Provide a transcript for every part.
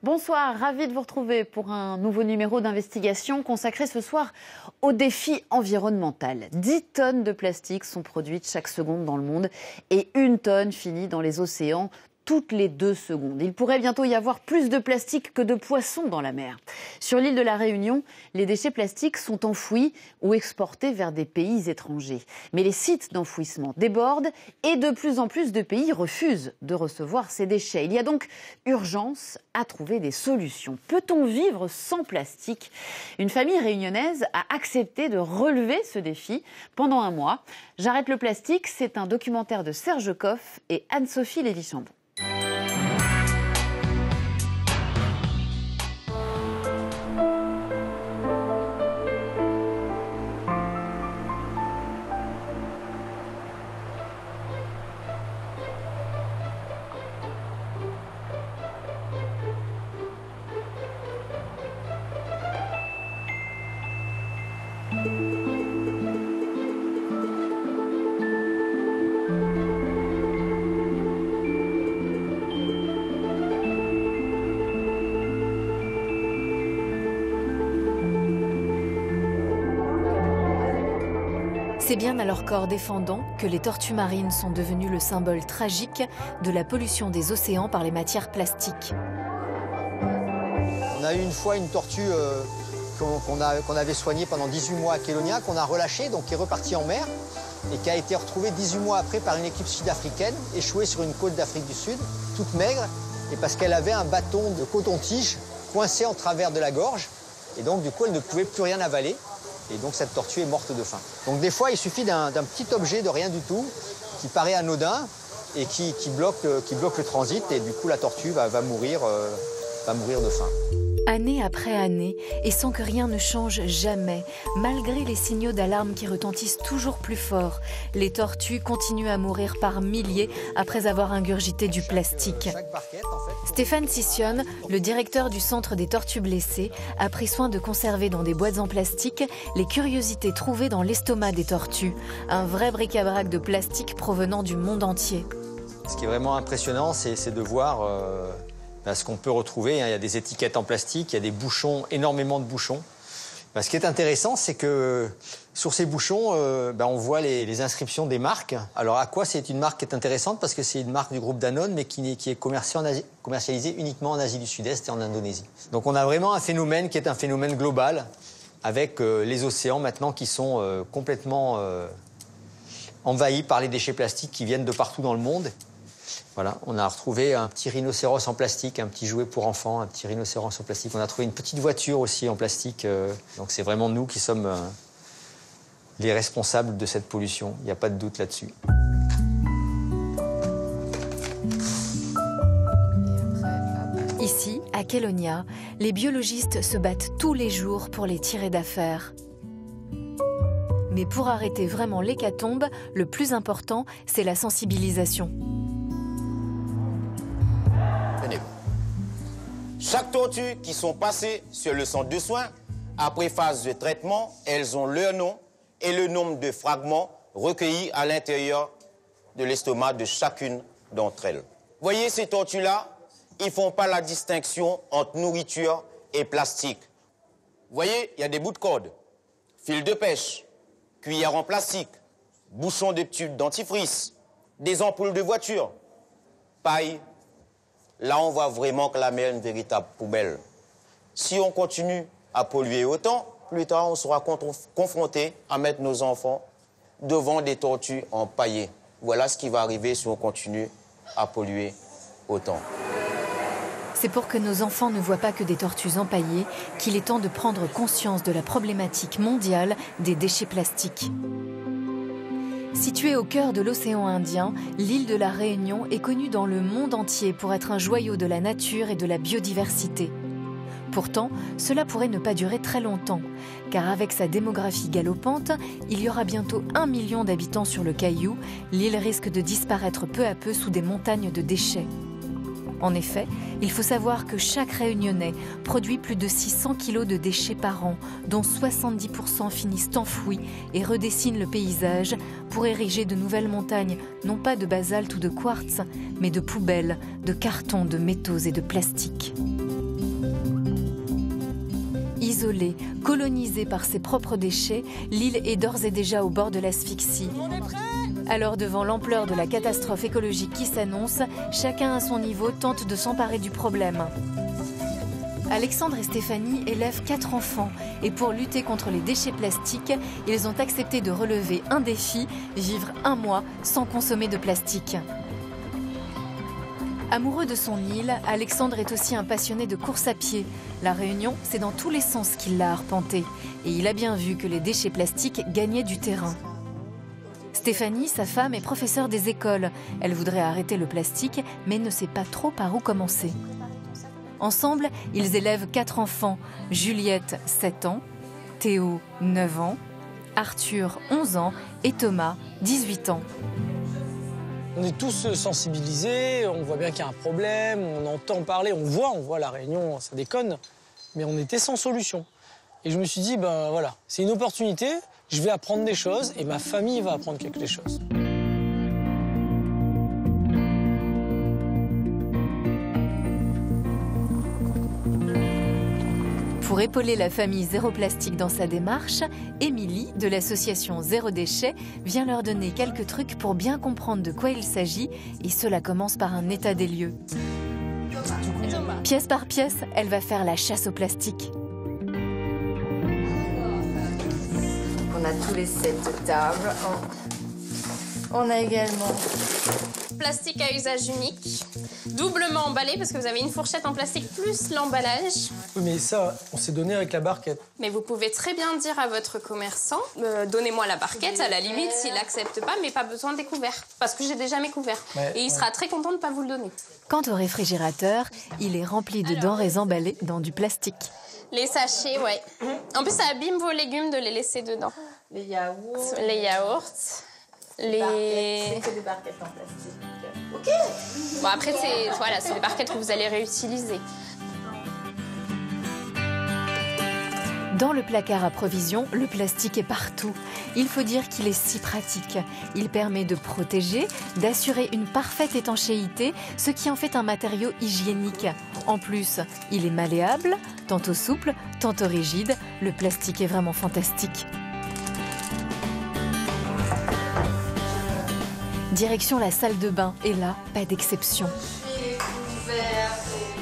Bonsoir, ravi de vous retrouver pour un nouveau numéro d'investigation consacré ce soir au défi environnemental. 10 tonnes de plastique sont produites chaque seconde dans le monde et 1 tonne finit dans les océans toutes les 2 secondes. Il pourrait bientôt y avoir plus de plastique que de poissons dans la mer. Sur l'île de la Réunion, les déchets plastiques sont enfouis ou exportés vers des pays étrangers. Mais les sites d'enfouissement débordent et de plus en plus de pays refusent de recevoir ces déchets. Il y a donc urgence à trouver des solutions. Peut-on vivre sans plastique ? Une famille réunionnaise a accepté de relever ce défi pendant un mois. J'arrête le plastique, c'est un documentaire de Serge Koff et Anne-Sophie Lévy-Chambon. C'est bien à leur corps défendant que les tortues marines sont devenues le symbole tragique de la pollution des océans par les matières plastiques. On a eu une fois une tortue qu'on avait soignée pendant 18 mois à Kélonia, qu'on a relâchée, donc qui est repartie en mer et qui a été retrouvée 18 mois après par une équipe sud-africaine, échouée sur une côte d'Afrique du Sud, toute maigre, et parce qu'elle avait un bâton de coton-tige coincé en travers de la gorge, et donc du coup elle ne pouvait plus rien avaler. Et donc cette tortue est morte de faim. Donc des fois, il suffit d'un petit objet de rien du tout qui paraît anodin et qui bloque le transit. Et du coup, la tortue va mourir de faim. Année après année, et sans que rien ne change jamais, malgré les signaux d'alarme qui retentissent toujours plus fort, les tortues continuent à mourir par milliers après avoir ingurgité du plastique. Stéphane Sissionne, le directeur du centre des tortues blessées, a pris soin de conserver dans des boîtes en plastique les curiosités trouvées dans l'estomac des tortues. Un vrai bric-à-brac de plastique provenant du monde entier. Ce qui est vraiment impressionnant, c'est de voir ce qu'on peut retrouver. Il y a des étiquettes en plastique, il y a des bouchons, énormément de bouchons. Ce qui est intéressant, c'est que sur ces bouchons, on voit les inscriptions des marques. Alors à quoi c'est une marque qui est intéressante? Parce que c'est une marque du groupe Danone, mais qui est commercialisée uniquement en Asie du Sud-Est et en Indonésie. Donc on a vraiment un phénomène qui est un phénomène global, avec les océans maintenant qui sont complètement envahis par les déchets plastiques qui viennent de partout dans le monde. Voilà, on a retrouvé un petit rhinocéros en plastique, un petit jouet pour enfants, un petit rhinocéros en plastique. On a trouvé une petite voiture aussi en plastique. Donc c'est vraiment nous qui sommes les responsables de cette pollution. Il n'y a pas de doute là-dessus. Ici, à Kélonia, les biologistes se battent tous les jours pour les tirer d'affaire. Mais pour arrêter vraiment l'hécatombe, le plus important, c'est la sensibilisation. Chaque tortue qui sont passées sur le centre de soins, après phase de traitement, elles ont leur nom et le nombre de fragments recueillis à l'intérieur de l'estomac de chacune d'entre elles. Voyez ces tortues-là, ils ne font pas la distinction entre nourriture et plastique. Voyez, il y a des bouts de corde, fil de pêche, cuillère en plastique, bouchons de tubes dentifrice, des ampoules de voiture, paille. Là, on voit vraiment que la mer est une véritable poubelle. Si on continue à polluer autant, plus tard, on sera confronté à mettre nos enfants devant des tortues empaillées. Voilà ce qui va arriver si on continue à polluer autant. C'est pour que nos enfants ne voient pas que des tortues empaillées qu'il est temps de prendre conscience de la problématique mondiale des déchets plastiques. Située au cœur de l'océan Indien, l'île de la Réunion est connue dans le monde entier pour être un joyau de la nature et de la biodiversité. Pourtant, cela pourrait ne pas durer très longtemps, car avec sa démographie galopante, il y aura bientôt 1 million d'habitants sur le Caillou. L'île risque de disparaître peu à peu sous des montagnes de déchets. En effet, il faut savoir que chaque Réunionnais produit plus de 600 kilos de déchets par an, dont 70% finissent enfouis et redessinent le paysage pour ériger de nouvelles montagnes, non pas de basalte ou de quartz, mais de poubelles, de cartons, de métaux et de plastique. Isolée, colonisée par ses propres déchets, l'île est d'ores et déjà au bord de l'asphyxie. Alors, devant l'ampleur de la catastrophe écologique qui s'annonce, chacun à son niveau tente de s'emparer du problème. Alexandre et Stéphanie élèvent 4 enfants et pour lutter contre les déchets plastiques, ils ont accepté de relever un défi, vivre 1 mois sans consommer de plastique. Amoureux de son île, Alexandre est aussi un passionné de course à pied. La Réunion, c'est dans tous les sens qu'il l'a arpenté. Et il a bien vu que les déchets plastiques gagnaient du terrain. Stéphanie, sa femme, est professeure des écoles. Elle voudrait arrêter le plastique, mais ne sait pas trop par où commencer. Ensemble, ils élèvent 4 enfants. Juliette, 7 ans, Théo, 9 ans, Arthur, 11 ans et Thomas, 18 ans. On est tous sensibilisés, on voit bien qu'il y a un problème, on entend parler, on voit la Réunion, ça déconne, mais on était sans solution. Et je me suis dit, ben voilà, c'est une opportunité, je vais apprendre des choses et ma famille va apprendre quelque chose. Pour épauler la famille Zéro Plastique dans sa démarche, Émilie, de l'association Zéro Déchet, vient leur donner quelques trucs pour bien comprendre de quoi il s'agit, et cela commence par un état des lieux. Pièce par pièce, elle va faire la chasse au plastique. On a tous les sets de table. On a également plastique à usage unique, doublement emballé parce que vous avez une fourchette en plastique plus l'emballage. Oui, mais ça, on s'est donné avec la barquette. Mais vous pouvez très bien dire à votre commerçant, donnez-moi la barquette, à la limite, s'il n'accepte pas, mais pas besoin des couverts, parce que j'ai déjà mes couverts. Ouais, et il sera très content de ne pas vous le donner. Quant au réfrigérateur, il est rempli de denrées emballées dans du plastique. Les sachets, ouais. En plus, ça abîme vos légumes de les laisser dedans. les yaourts. Les yaourts. C'est que des barquettes en plastique. Ok. Bon, après, c'est des barquettes que vous allez réutiliser. Dans le placard à provisions, le plastique est partout. Il faut dire qu'il est si pratique. Il permet de protéger, d'assurer une parfaite étanchéité, ce qui en fait un matériau hygiénique. En plus, il est malléable, tantôt souple, tantôt rigide. Le plastique est vraiment fantastique. Direction la salle de bain, et là, pas d'exception. Les couverts,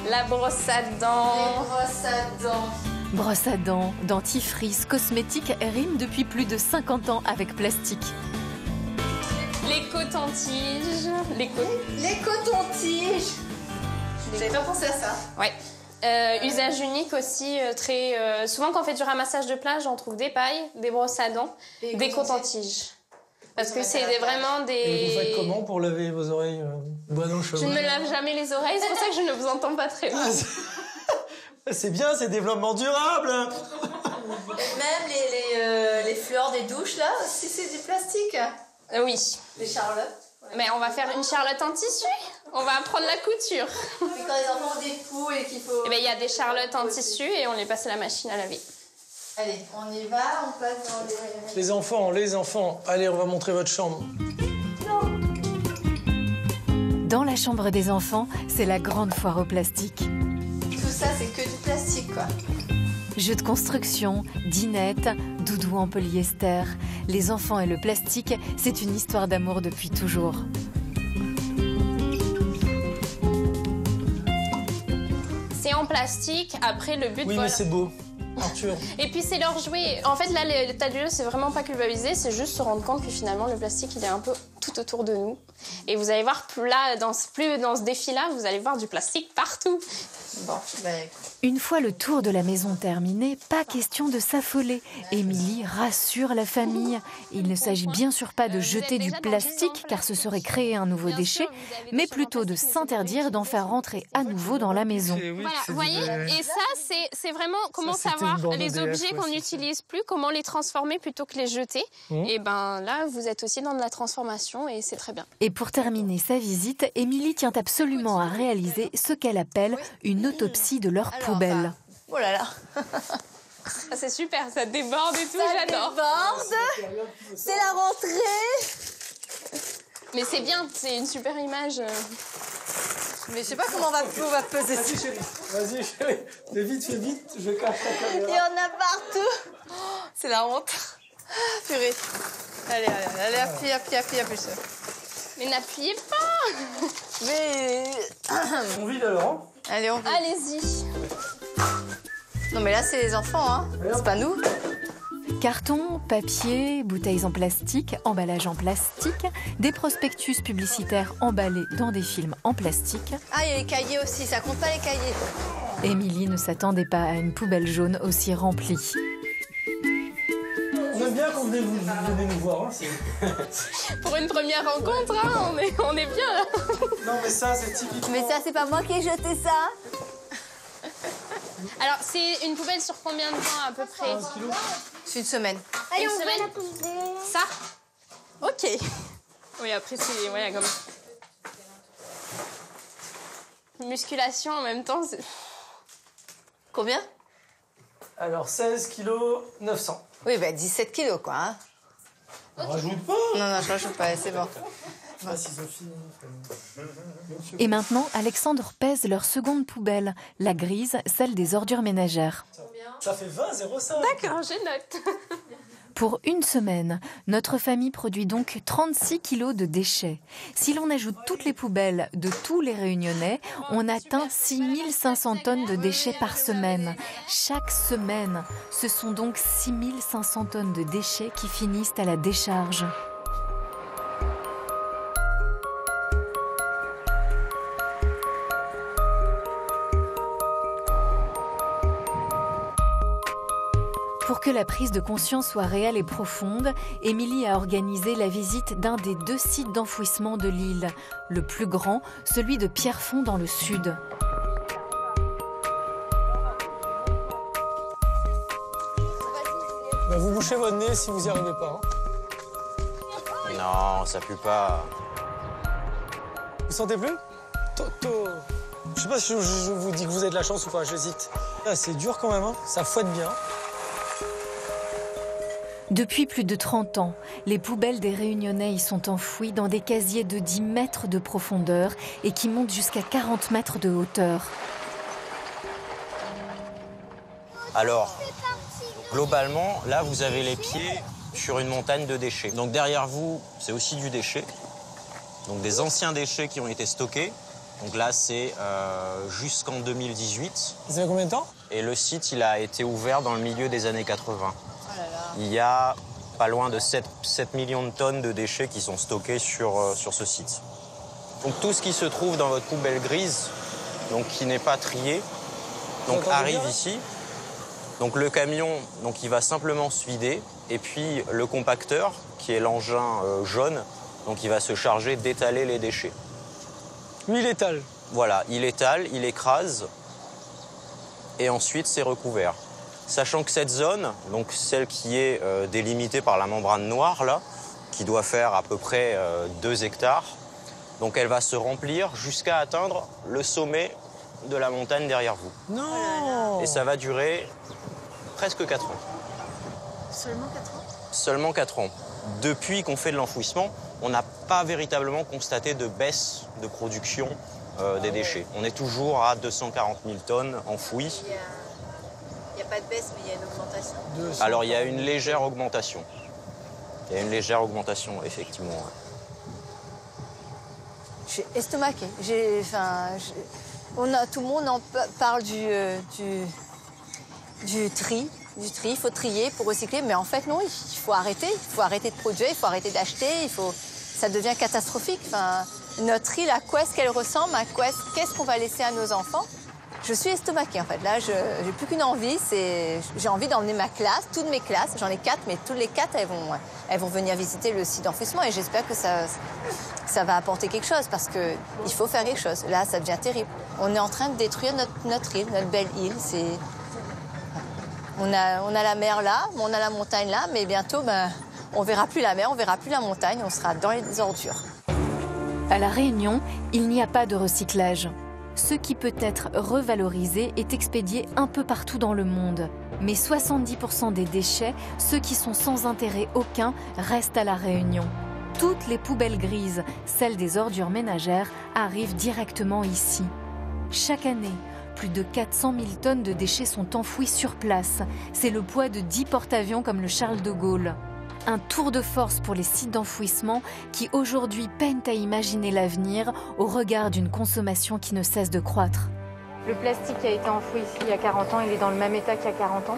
La brosse à dents. les brosses à dents. Brosse à dents, dentifrice, cosmétiques riment depuis plus de 50 ans avec plastique. Les cotons-tiges. Les cotons-tiges. J'avais pas pensé à ça. Ouais. Usage unique aussi, très souvent quand on fait du ramassage de plage, on trouve des pailles, des brosses à dents, des cotons-tiges. Parce que c'est vraiment des... Et vous faites comment pour laver vos oreilles Je ne me lave jamais les oreilles, c'est pour ça que je ne vous entends pas très bien. C'est bien, c'est développement durable. Et même les fleurs des douches, là, aussi, c'est du plastique. Oui. Les charlottes. Mais on va faire une charlotte en tissu. On va apprendre la couture. Puis quand les enfants ont des poux et qu'il faut... Eh ben, il y a des charlottes en tissu et on les passe à la machine à laver. Allez, on y va, on passe dans les... Les enfants, allez, on va montrer votre chambre. Dans la chambre des enfants, c'est la grande foire au plastique. Tout ça, c'est que du plastique, quoi. Jeux de construction, dinettes, doudous en polyester. Les enfants et le plastique, c'est une histoire d'amour depuis toujours. C'est en plastique. Après, le but... Oui, mais c'est beau. Arthur. Et puis c'est leur jouet. En fait, là, l'état du jeu, c'est vraiment pas culpabiliser, c'est juste se rendre compte que finalement, le plastique, il est un peu tout autour de nous. Et vous allez voir, plus dans ce défi-là, vous allez voir du plastique partout. Bon, Une fois le tour de la maison terminé, pas question de s'affoler. Émilie rassure la famille. Il ne s'agit bien sûr pas de jeter du plastique, car ce serait créer un nouveau déchet, mais plutôt de s'interdire d'en faire rentrer à nouveau dans la maison. Voilà, vous voyez, et ça, c'est vraiment comment savoir les objets qu'on n'utilise plus, comment les transformer plutôt que les jeter. Et ben là, vous êtes aussi dans de la transformation et c'est très bien. Et pour terminer sa visite, Émilie tient absolument à réaliser ce qu'elle appelle une autopsie de leur poubelle. Oh là là. Ah, c'est super, ça déborde et tout, j'adore. C'est la rentrée. Mais c'est bien, c'est une super image. Mais je sais pas comment on va peser ça. Vas-y chérie, fais vite, je cache la Il y caméra. en a partout. Oh, c'est la honte. Purée. Allez, appuie. Mais n'appuyez pas. Mais... On vide alors. Allez, on vide. Allez-y. Non mais là, c'est les enfants, hein. C'est pas nous. Carton, papier, bouteilles en plastique, emballages en plastique, des prospectus publicitaires emballés dans des films en plastique. Ah, il y a les cahiers aussi, ça compte pas les cahiers. Émilie ne s'attendait pas à une poubelle jaune aussi remplie. On aime bien quand vous venez nous voir. Hein, Pour une première rencontre, hein, on est bien là. non mais ça c'est typique. Mais ça, c'est pas moi qui ai jeté ça. Alors, c'est une poubelle sur combien de temps à peu près? C'est une semaine. Une semaine. Ça? Ok. Oui, après, c'est... Ouais, comme... Musculation en même temps, c'est... Combien? Alors 16 kilos 900. Oui, 17 kilos, quoi. Hein. On rajoute pas. Non, je rajoute pas, c'est bon. Ah, si Sophie. Et maintenant, Alexandre pèse leur seconde poubelle, la grise, celle des ordures ménagères. Ça fait 20,05. D'accord, je note. Pour une semaine, notre famille produit donc 36 kilos de déchets. Si l'on ajoute toutes les poubelles de tous les Réunionnais, on atteint 6500 tonnes de déchets par semaine. Chaque semaine, ce sont donc 6500 tonnes de déchets qui finissent à la décharge. Pour que la prise de conscience soit réelle et profonde, Émilie a organisé la visite d'un des 2 sites d'enfouissement de l'île. Le plus grand, celui de Pierrefonds dans le sud. Bah, vous bouchez votre nez si vous n'y arrivez pas. Hein. Non, ça pue pas. Vous sentez plus? Toto. Je sais pas si je vous dis que vous avez de la chance ou pas, j'hésite. Ah, c'est dur quand même, hein. Ça fouette bien. Depuis plus de 30 ans, les poubelles des Réunionnais y sont enfouies dans des casiers de 10 mètres de profondeur et qui montent jusqu'à 40 mètres de hauteur. Alors, globalement, là, vous avez les pieds sur une montagne de déchets. Donc derrière vous, c'est aussi du déchet. Donc des anciens déchets qui ont été stockés. Donc là, c'est jusqu'en 2018. Vous avez combien de temps? Et le site, il a été ouvert dans le milieu des années 80. Il y a pas loin de 7 millions de tonnes de déchets qui sont stockés sur ce site. Donc tout ce qui se trouve dans votre poubelle grise, donc qui n'est pas trié, donc arrive ici. Donc le camion, donc il va simplement se vider, et puis le compacteur, qui est l'engin jaune, donc il va se charger d'étaler les déchets. Lui, il étale. Voilà, il étale, il écrase, et ensuite c'est recouvert. Sachant que cette zone, donc celle qui est délimitée par la membrane noire, là, qui doit faire à peu près 2 hectares, donc elle va se remplir jusqu'à atteindre le sommet de la montagne derrière vous. Non. Et ça va durer presque 4 ans. Seulement 4 ans? Seulement 4 ans. Depuis qu'on fait de l'enfouissement, on n'a pas véritablement constaté de baisse de production des déchets. On est toujours à 240 000 tonnes enfouies. Il n'y a pas de baisse, mais il y a une augmentation. Alors, il y a une légère augmentation. Il y a une légère augmentation, effectivement. Je suis estomaquée. Tout le monde parle du tri. Il faut trier pour recycler. Mais en fait, non, il faut arrêter. Il faut arrêter de produire, il faut arrêter d'acheter. Ça devient catastrophique. Enfin, notre île, à quoi est-ce qu'elle ressemble? Qu'est-ce qu'on va laisser à nos enfants? Je suis estomaquée en fait. Là, j'ai plus qu'une envie, j'ai envie d'emmener ma classe, toutes mes classes. J'en ai 4, mais toutes les 4, elles vont venir visiter le site d'enfouissement et j'espère que ça va apporter quelque chose parce qu'il faut faire quelque chose. Là, ça devient terrible. On est en train de détruire notre île, notre belle île. On a la mer là, on a la montagne là, mais bientôt, on verra plus la mer, on verra plus la montagne, on sera dans les ordures. À La Réunion, il n'y a pas de recyclage. Ce qui peut être revalorisé est expédié un peu partout dans le monde. Mais 70% des déchets, ceux qui sont sans intérêt aucun, restent à La Réunion. Toutes les poubelles grises, celles des ordures ménagères, arrivent directement ici. Chaque année, plus de 400 000 tonnes de déchets sont enfouis sur place. C'est le poids de 10 porte-avions comme le Charles de Gaulle. Un tour de force pour les sites d'enfouissement qui aujourd'hui peinent à imaginer l'avenir au regard d'une consommation qui ne cesse de croître. Le plastique qui a été enfoui ici il y a 40 ans, il est dans le même état qu'il y a 40 ans?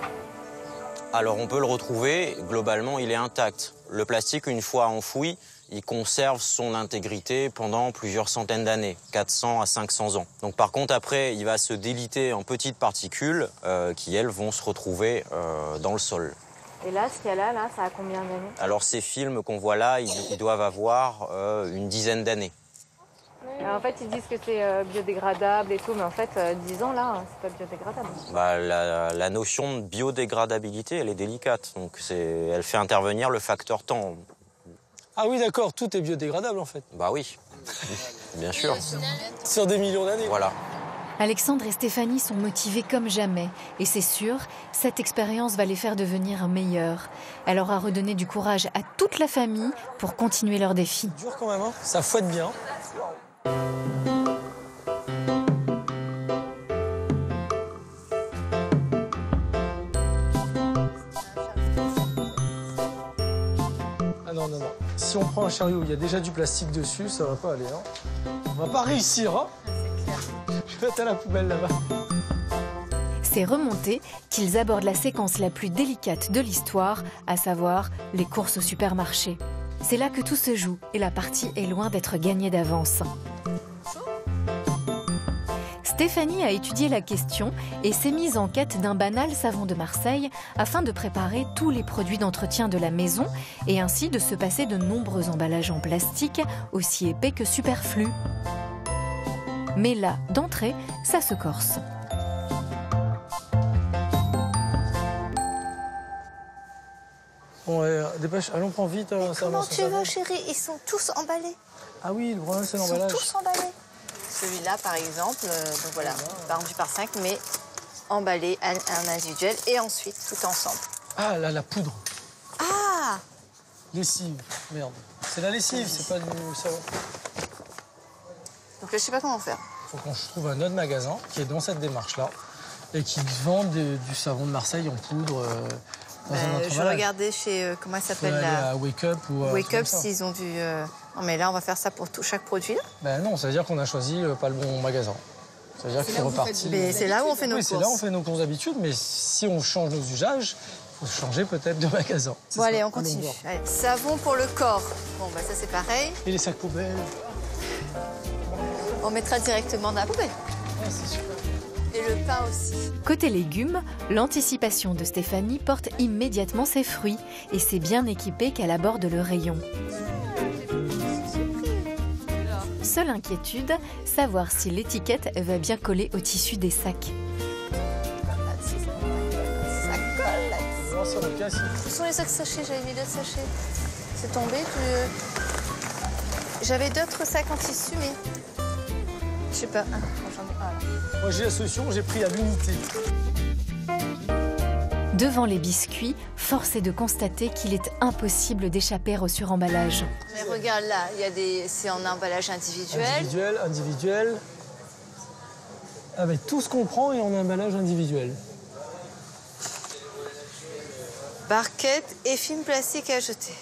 Alors on peut le retrouver, globalement il est intact. Le plastique, une fois enfoui, il conserve son intégrité pendant plusieurs centaines d'années, 400 à 500 ans. Donc par contre après, il va se déliter en petites particules qui elles vont se retrouver dans le sol. Et là, ce qu'il y a là, ça a combien d'années? Alors ces films qu'on voit là, ils doivent avoir une dizaine d'années. En fait, ils disent que c'est biodégradable et tout, mais en fait, 10 ans, là, c'est pas biodégradable. La notion de biodégradabilité, elle est délicate. Donc elle fait intervenir le facteur temps. Ah oui, d'accord, tout est biodégradable en fait. Bah oui, bien sûr. Sur des millions d'années. Voilà. Alexandre et Stéphanie sont motivés comme jamais. Et c'est sûr, cette expérience va les faire devenir meilleurs. Elle leur a redonné du courage à toute la famille pour continuer leur défi. C'est dur quand même, hein. Ça fouette bien. Ah non. Si on prend un chariot où il y a déjà du plastique dessus, ça va pas aller. Hein. On va pas réussir. Hein. Je vais mettre à la poubelle là-bas. C'est remonté qu'ils abordent la séquence la plus délicate de l'histoire, à savoir les courses au supermarché. C'est là que tout se joue et la partie est loin d'être gagnée d'avance. Stéphanie a étudié la question et s'est mise en quête d'un banal savon de Marseille afin de préparer tous les produits d'entretien de la maison et ainsi de se passer de nombreux emballages en plastique aussi épais que superflus. Mais là, d'entrée, ça se corse. Bon, dépêche, allons, prends vite. Comment tu veux, chérie? Ils sont tous emballés. Ah oui, le problème, c'est l'emballage. Ils sont tous emballés. Celui-là, par exemple, donc voilà, vendu par 5, mais emballé en individuel et ensuite tout ensemble. Ah, là, la poudre. Ah! Lessive, merde. C'est la lessive, c'est pas du savon. Donc là, je sais pas comment faire. Faut qu'on trouve un autre magasin qui est dans cette démarche-là et qui vend du savon de Marseille en poudre. Je regardais chez, comment elle s'appelle là, Wake Up ou Wake Up s'ils ont du... Non mais là on va faire ça pour chaque produit là. Ben non, ça veut dire qu'on a choisi pas le bon magasin. Ça veut dire que c'est reparti. Mais c'est là où on fait nos courses. Oui, c'est là où on fait nos courses d'habitude, mais si on change nos usages, il faut changer peut-être de magasin. Bon allez, on continue. Allez. Savon pour le corps. Bon bah ça c'est pareil. Et les sacs poubelles. On mettra directement dans la poubelle. Ah, c'est super. Et le pain aussi. Côté légumes, l'anticipation de Stéphanie porte immédiatement ses fruits et c'est bien équipé qu'elle aborde le rayon. Seule inquiétude, savoir si l'étiquette va bien coller au tissu des sacs. Ça colle là. Où sont les sacs sachets? J'avais mis d'autres sachets. C'est tombé. J'avais d'autres sacs en tissu, mais je sais pas. Moi j'ai la solution, j'ai pris à l'unité. Devant les biscuits, force est de constater qu'il est impossible d'échapper au suremballage. Mais regarde là, c'est en emballage individuel. Individuel. Avec tout ce qu'on prend et en emballage individuel. Barquette et film plastique à jeter.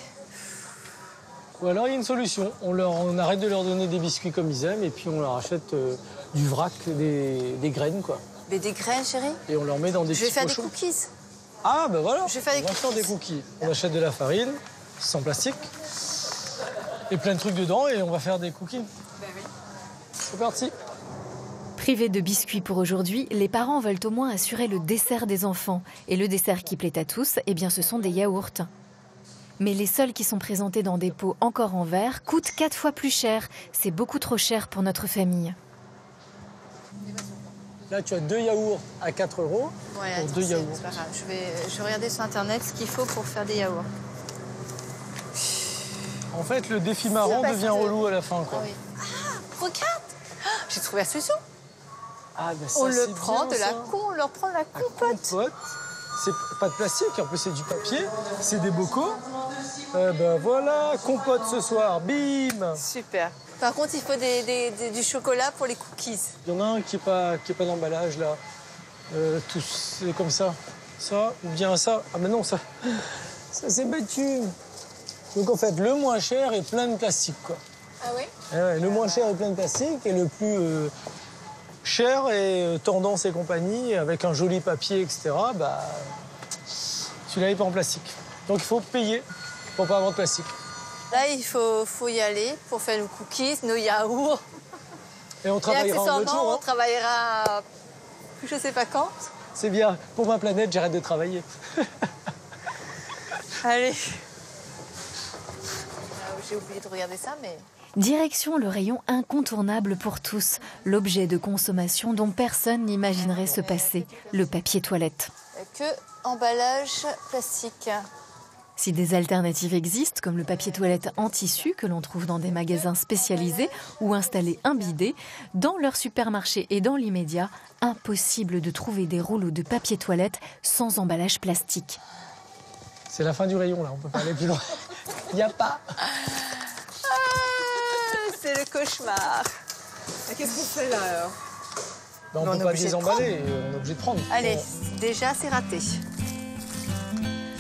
Ou alors il y a une solution, on arrête de leur donner des biscuits comme ils aiment et puis on leur achète du vrac, des graines quoi. Mais des graines chérie? Et on leur met dans des petits pochons. Je vais faire des cookies. Ah ben voilà, je vais faire on va faire des cookies. On achète de la farine, sans plastique, et plein de trucs dedans et on va faire des cookies. Ben oui. C'est parti. Privés de biscuits pour aujourd'hui, les parents veulent au moins assurer le dessert des enfants. Et le dessert qui plaît à tous, eh bien, ce sont des yaourts. Mais les seuls qui sont présentés dans des pots encore en verre coûtent 4 fois plus cher. C'est beaucoup trop cher pour notre famille. Là, tu as 2 yaourts à 4 € Ouais, pour 2 yaourts. C'est pas grave. Je vais regarder sur Internet ce qu'il faut pour faire des yaourts. En fait, le défi marrant devient relou à la fin, quoi. Ah, oui. Regarde, j'ai trouvé la solution. Ah, ben ça, On le c'est prend bien, de la ça. on leur prend de la compote. C'est pas de plastique, en plus c'est du papier, c'est des bocaux. Ben voilà, compote ce soir, bim. Super. Par contre, il faut du chocolat pour les cookies. Il y en a un qui est pas d'emballage là. Tous c'est comme ça. Ça ou bien ça. Ah mais non, ça s'est battu. Donc en fait, le moins cher est plein de plastique, quoi. Ah oui? Ouais, le moins cher est plein de plastique et le plus cher est tendance et compagnie avec un joli papier, etc. Bah, celui-là n'est pas en plastique. Donc il faut payer pour pas avoir de plastique. Là, il faut y aller pour faire nos cookies, nos yaourts. Et on travaillera un autre jour. On travaillera je sais pas quand. C'est bien. Pour ma planète, j'arrête de travailler. Allez. J'ai oublié de regarder ça, mais... Direction le rayon incontournable pour tous, l'objet de consommation dont personne n'imaginerait se passer, le papier toilette. Que emballage plastique. Si des alternatives existent, comme le papier toilette en tissu que l'on trouve dans des magasins spécialisés ou installés un bidet, dans leur supermarché et dans l'immédiat, impossible de trouver des rouleaux de papier toilette sans emballage plastique. C'est la fin du rayon, là, on peut pas aller plus loin. Il n'y a pas. C'est le cauchemar. Qu'est-ce qu'on fait là alors? Ben, on ne peut pas désemballer, on est obligé de prendre. Allez, déjà c'est raté.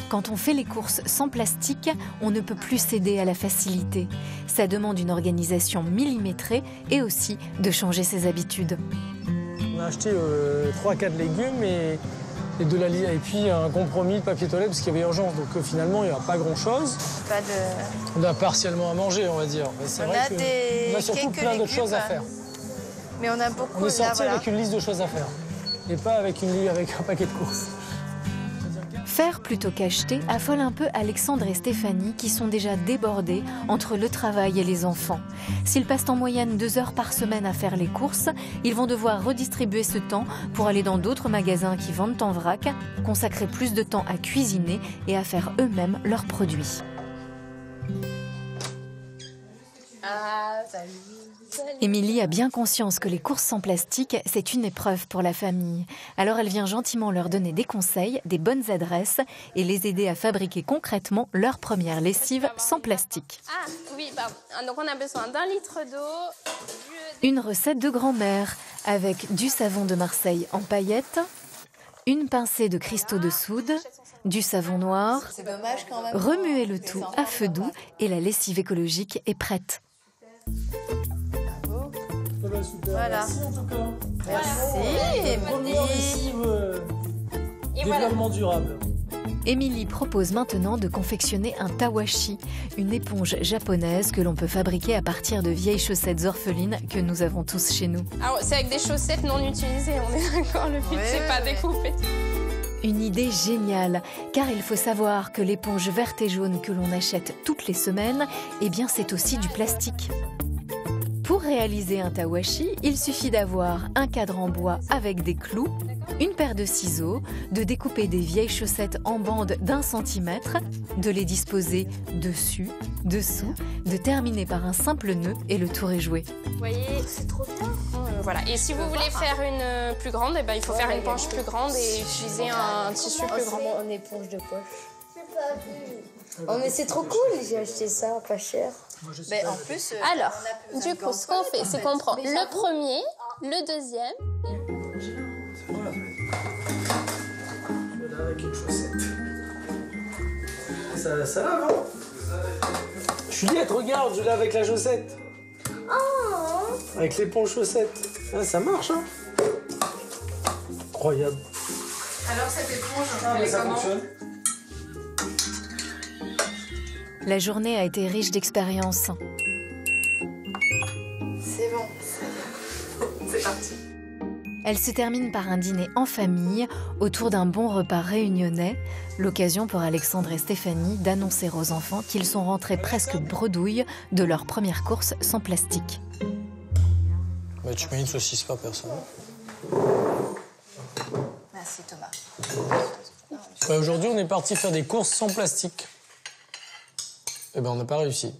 Quand on fait les courses sans plastique, on ne peut plus céder à la facilité. Ça demande une organisation millimétrée et aussi de changer ses habitudes. On a acheté 3-4 légumes et puis un compromis de papier toilette parce qu'il y avait urgence. Donc finalement, il n'y a pas grand-chose. On a partiellement à manger, on va dire. Mais c'est vrai qu'on a surtout plein d'autres choses à faire. Mais on a beaucoup... On est sorti avec une liste de choses à faire et pas avec un paquet de courses. Faire plutôt qu'acheter affole un peu Alexandre et Stéphanie qui sont déjà débordés entre le travail et les enfants. S'ils passent en moyenne 2 heures par semaine à faire les courses, ils vont devoir redistribuer ce temps pour aller dans d'autres magasins qui vendent en vrac, consacrer plus de temps à cuisiner et à faire eux-mêmes leurs produits. Ah, salut. Émilie a bien conscience que les courses sans plastique, c'est une épreuve pour la famille. Alors elle vient gentiment leur donner des conseils, des bonnes adresses et les aider à fabriquer concrètement leur première lessive sans plastique. Ah oui, donc on a besoin d'1 litre d'eau. Une recette de grand-mère avec du savon de Marseille en paillettes, une pincée de cristaux de soude, du savon noir, remuez le tout à feu doux et la lessive écologique est prête. Voilà. Merci en tout cas. Merci, Première lessive développement durable. Émilie propose maintenant de confectionner un tawashi, une éponge japonaise que l'on peut fabriquer à partir de vieilles chaussettes orphelines que nous avons tous chez nous. Alors, c'est avec des chaussettes non utilisées, on est d'accord, le but c'est pas découper. Une idée géniale, car il faut savoir que l'éponge verte et jaune que l'on achète toutes les semaines, eh bien c'est aussi du plastique. Pour réaliser un tawashi, il suffit d'avoir un cadre en bois avec des clous, une paire de ciseaux, de découper des vieilles chaussettes en bande d'1 centimètre, de les disposer dessus, dessous, de terminer par un simple nœud et le tour est joué. Vous voyez, c'est trop bien. Voilà. Et si vous voulez faire une plus grande, il faut faire une poche plus grande et utiliser un tissu plus grand. Une éponge de poche. Oh mais c'est trop cool, j'ai acheté ça, pas cher. Mais en plus, alors, du coup, ce qu'on fait, c'est qu'on prend le premier, le deuxième. Je lave avec une chaussette. Ça lave, hein? Juliette, regarde, je lave avec la chaussette. Oh. Avec l'éponge chaussette. Ah, ça marche, hein? Incroyable. alors cette éponge, Ça fonctionne. La journée a été riche d'expériences. C'est bon, c'est parti. Elle se termine par un dîner en famille, autour d'un bon repas réunionnais. L'occasion pour Alexandre et Stéphanie d'annoncer aux enfants qu'ils sont rentrés presque bredouilles de leur première course sans plastique. Bah, tu mets une saucisse pas personne. Merci Thomas. Bah, aujourd'hui, on est parti faire des courses sans plastique. Eh ben, on n'a pas réussi.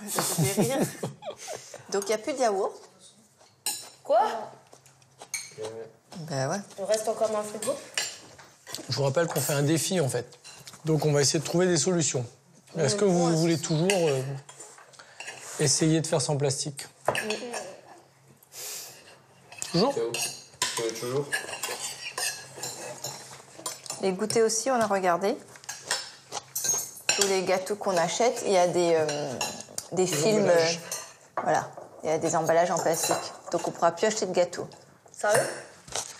Ça te fait rire. Donc, il n'y a plus de yaourt. Quoi? Ben ouais. Il reste encore dans le frigo? Je vous rappelle qu'on fait un défi, en fait. Donc, on va essayer de trouver des solutions. Est-ce que vous voulez toujours essayer de faire sans plastique? Toujours? Toujours. Les goûters aussi, on a regardé. Tous les gâteaux qu'on achète, il y a des films. Voilà, il y a des emballages en plastique. Donc on ne pourra plus acheter de gâteaux. Sérieux?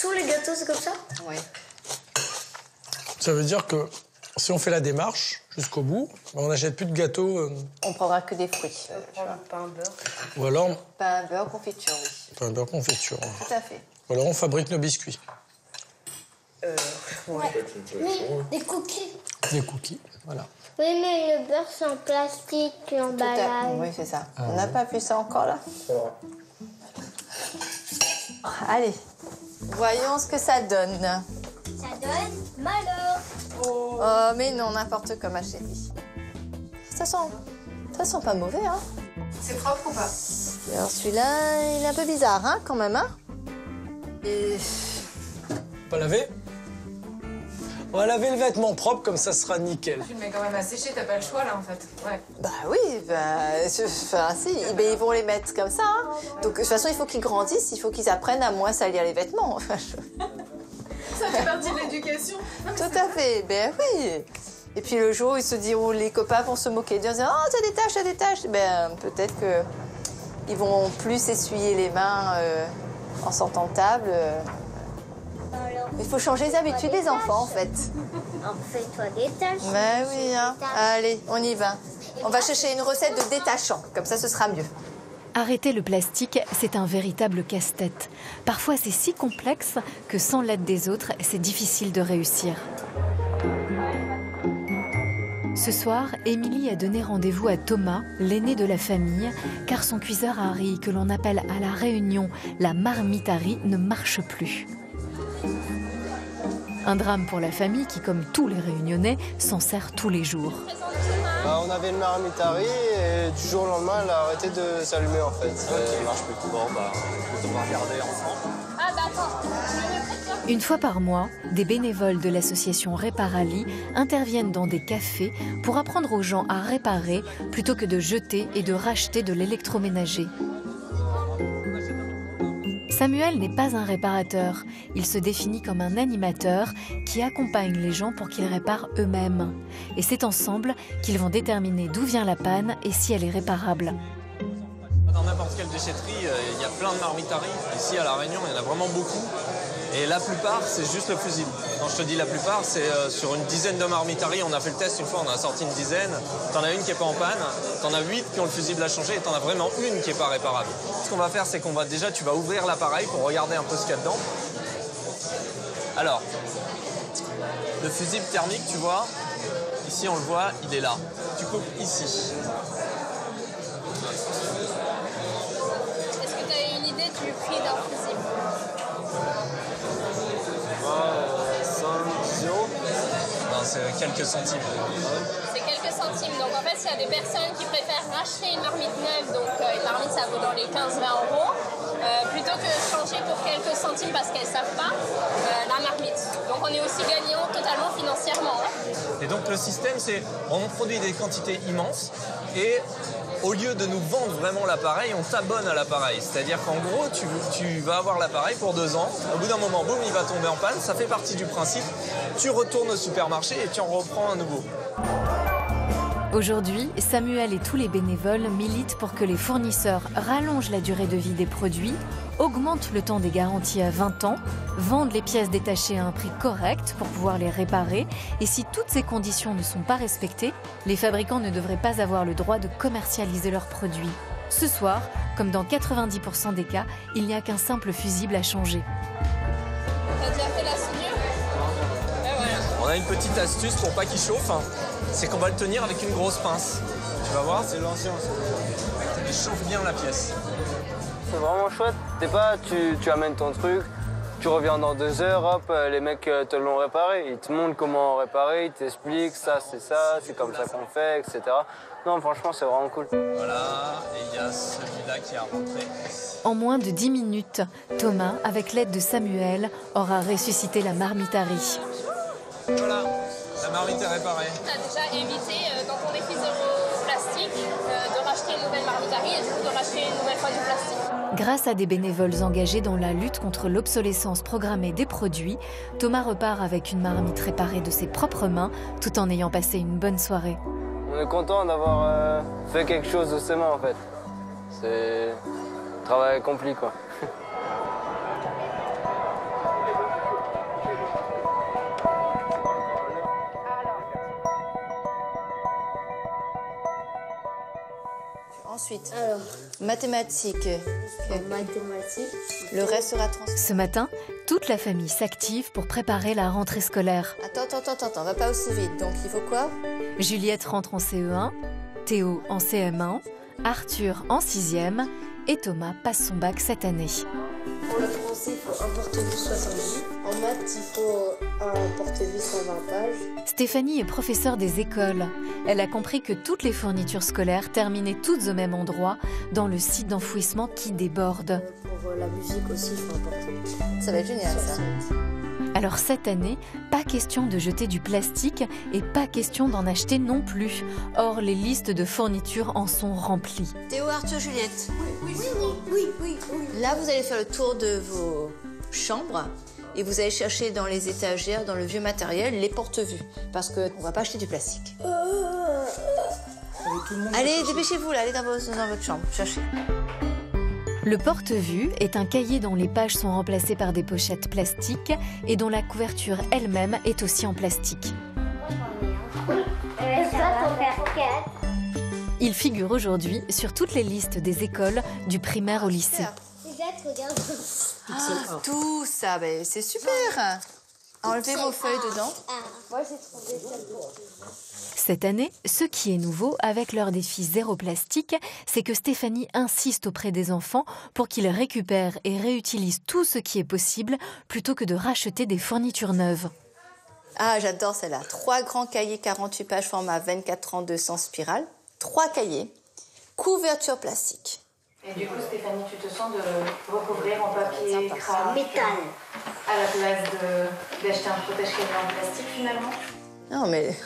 Tous les gâteaux, c'est comme ça? Oui. Ça veut dire que si on fait la démarche jusqu'au bout, on n'achète plus de gâteaux. On prendra que des fruits. Pain beurre. Ou alors. Pain beurre, confiture, oui. Pain beurre confiture. Tout à fait. Ou alors on fabrique nos biscuits. Ouais. Mais des cookies. Des cookies, voilà. Oui, mais le beurre, c'est en plastique, l'emballage. Oui, c'est ça. On n'a pas vu ça encore, là. Allez, voyons ce que ça donne. Ça donne malheur. Oh, mais non, n'importe quoi, ma chérie. Ça sent pas mauvais, hein. C'est propre ou pas? Alors celui-là, il est un peu bizarre, hein, quand même, hein. Et... Pas laver? On va laver le vêtement propre, comme ça sera nickel. Tu le mets quand même à sécher, t'as pas le choix là en fait. Ouais. Bah oui, enfin si, ils vont les mettre comme ça. Hein. Donc de toute façon, il faut qu'ils grandissent, il faut qu'ils apprennent à moins salir les vêtements. Ça fait partie de l'éducation. Tout à fait, ben oui. Et puis le jour où ils se diront, les copains vont se moquer, dire oh ça détache, ben peut-être que ils vont plus essuyer les mains en sortant de table. Il faut changer les habitudes des enfants, en fait. On fait toi des tâches. Ben oui, hein. Allez, on y va. On va chercher une recette de détachant, comme ça ce sera mieux. Arrêter le plastique, c'est un véritable casse-tête. Parfois, c'est si complexe que sans l'aide des autres, c'est difficile de réussir. Ce soir, Émilie a donné rendez-vous à Thomas, l'aîné de la famille, car son cuiseur Harry, que l'on appelle à la Réunion la marmitarie, ne marche plus. Un drame pour la famille qui, comme tous les Réunionnais, s'en sert tous les jours. Bah, on avait une marmitarie et du jour au lendemain, elle a arrêté de s'allumer en fait. Elle marche plus. Bon, bah, on va regarder ensemble. Ah d'accord. Une fois par mois, des bénévoles de l'association Réparali interviennent dans des cafés pour apprendre aux gens à réparer plutôt que de jeter et de racheter de l'électroménager. Samuel n'est pas un réparateur. Il se définit comme un animateur qui accompagne les gens pour qu'ils réparent eux-mêmes. Et c'est ensemble qu'ils vont déterminer d'où vient la panne et si elle est réparable. Dans n'importe quelle déchetterie, il y a plein de marmitaries. Ici, à La Réunion, il y en a vraiment beaucoup. Et la plupart, c'est juste le fusible. Quand je te dis la plupart, c'est sur une dizaine de marmitaries. On a fait le test une fois, on a sorti une dizaine. T'en as une qui n'est pas en panne, t'en as 8 qui ont le fusible à changer et t'en as vraiment une qui n'est pas réparable. Ce qu'on va faire, c'est qu'on va déjà, tu vas ouvrir l'appareil pour regarder un peu ce qu'il y a dedans. Alors, le fusible thermique, tu vois, ici on le voit, il est là. Tu coupes ici. Est-ce que tu as une idée du prix d'un fusible? 5 euros. Non, c'est quelques centimes. C'est quelques centimes. Donc en fait, il y a des personnes qui préfèrent racheter une marmite neuve, donc une marmite ça vaut dans les 15-20 euros, plutôt que changer pour quelques centimes parce qu'elles ne savent pas la marmite. Donc on est aussi gagnant totalement financièrement. Hein. Et donc le système, c'est on produit des quantités immenses et au lieu de nous vendre vraiment l'appareil, on t'abonne à l'appareil. C'est-à-dire qu'en gros, tu vas avoir l'appareil pour 2 ans. Au bout d'un moment, boum, il va tomber en panne. Ça fait partie du principe. Tu retournes au supermarché et tu en reprends un nouveau. Aujourd'hui, Samuel et tous les bénévoles militent pour que les fournisseurs rallongent la durée de vie des produits, augmentent le temps des garanties à 20 ans, vendent les pièces détachées à un prix correct pour pouvoir les réparer. Et si toutes ces conditions ne sont pas respectées, les fabricants ne devraient pas avoir le droit de commercialiser leurs produits. Ce soir, comme dans 90% des cas, il n'y a qu'un simple fusible à changer. T'as déjà fait la soudure? Ouais, voilà. On a une petite astuce pour pas qu'il chauffe, hein. C'est qu'on va le tenir avec une grosse pince. Tu vas voir? C'est l'ancien. Il chauffe bien la pièce. C'est vraiment chouette. Tu amènes ton truc, tu reviens dans 2 heures, hop, les mecs te l'ont réparé. Ils te montrent comment réparer, ils t'expliquent ça, c'est comme ça qu'on fait, etc. Non, franchement, c'est vraiment cool. Voilà, et il y a celui-là qui a rentré. En moins de 10 minutes, Thomas, avec l'aide de Samuel, aura ressuscité la marmiterie. Voilà, la marmite est réparée. Tu as déjà évité dans ton défi zéro plastique de racheter une nouvelle marmiterie et du coup de racheter une nouvelle fois du plastique. Grâce à des bénévoles engagés dans la lutte contre l'obsolescence programmée des produits, Thomas repart avec une marmite réparée de ses propres mains, tout en ayant passé une bonne soirée. On est content d'avoir fait quelque chose de ses mains, en fait. C'est un travail accompli, quoi. Ensuite, Alors, mathématiques. mathématiques. Le reste sera transmis. Ce matin, toute la famille s'active pour préparer la rentrée scolaire. Attends, va pas aussi vite. Donc il faut quoi? Juliette rentre en CE1, Théo en CM1, Arthur en 6e et Thomas passe son bac cette année. Pour le français, il faut un porte-vue 70. En maths, il faut un porte-vue 120 pages. Stéphanie est professeure des écoles. Elle a compris que toutes les fournitures scolaires terminaient toutes au même endroit, dans le site d'enfouissement qui déborde. Pour la musique aussi, il faut un porte-vue. Ça va être génial, ça. Alors cette année, pas question de jeter du plastique et pas question d'en acheter non plus. Or, les listes de fournitures en sont remplies. Théo, Arthur, Juliette. Oui. Là, vous allez faire le tour de vos chambres et vous allez chercher dans les étagères, dans le vieux matériel, les porte-vues. Parce qu'on ne va pas acheter du plastique. Allez, dépêchez-vous, là, allez dans votre chambre, cherchez. Le porte-vue est un cahier dont les pages sont remplacées par des pochettes plastiques et dont la couverture elle-même est aussi en plastique. Il figure aujourd'hui sur toutes les listes des écoles, du primaire au lycée. Tout ça, c'est super. Enlevez vos feuilles dedans. Moi, j'ai trouvé ça. Cette année, ce qui est nouveau avec leur défi zéro plastique, c'est que Stéphanie insiste auprès des enfants pour qu'ils récupèrent et réutilisent tout ce qui est possible plutôt que de racheter des fournitures neuves. Ah, j'adore celle-là. 3 grands cahiers 48 pages format 24-32 spirale. 3 cahiers. Couverture plastique. Et du coup, Stéphanie, tu te sens de recouvrir en papier crame Métal. à la place d'acheter un protège-cahier en plastique finalement? Non, mais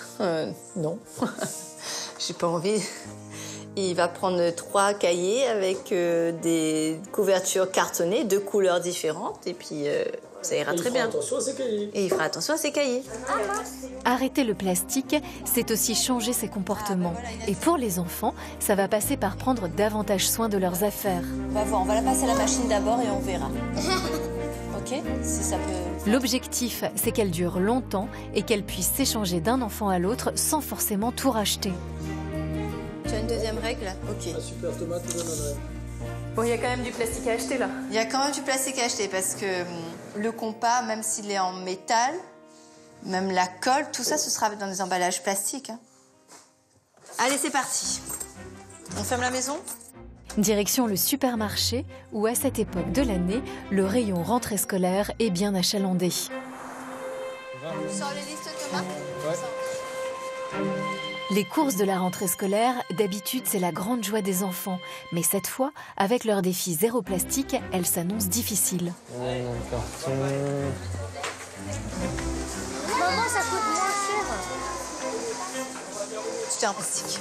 non. J'ai pas envie. Il va prendre 3 cahiers avec des couvertures cartonnées, 2 couleurs différentes, et puis ça ira très bien. Et il fera attention à ses cahiers. Arrêter le plastique, c'est aussi changer ses comportements. Et pour les enfants, ça va passer par prendre davantage soin de leurs affaires. On va voir, on va la passer à la machine d'abord et on verra. Ok? Si ça peut... L'objectif, c'est qu'elle dure longtemps et qu'elle puisse s'échanger d'un enfant à l'autre sans forcément tout racheter. Tu as une deuxième règle? Ok. Super tomate, Bon, il y a quand même du plastique à acheter là. Il y a quand même du plastique à acheter parce que le compas, même s'il est en métal, même la colle, tout ça, ce sera dans des emballages plastiques. Hein. Allez, c'est parti. On ferme la maison? Direction le supermarché où, à cette époque de l'année, le rayon rentrée scolaire est bien achalandé. Tu sors les listes, Thomas? Ouais. Les courses de la rentrée scolaire, d'habitude, c'est la grande joie des enfants. Mais cette fois, avec leur défi zéro plastique, elles s'annoncent difficiles. Maman, ça coûte moins cher. Tout est en plastique.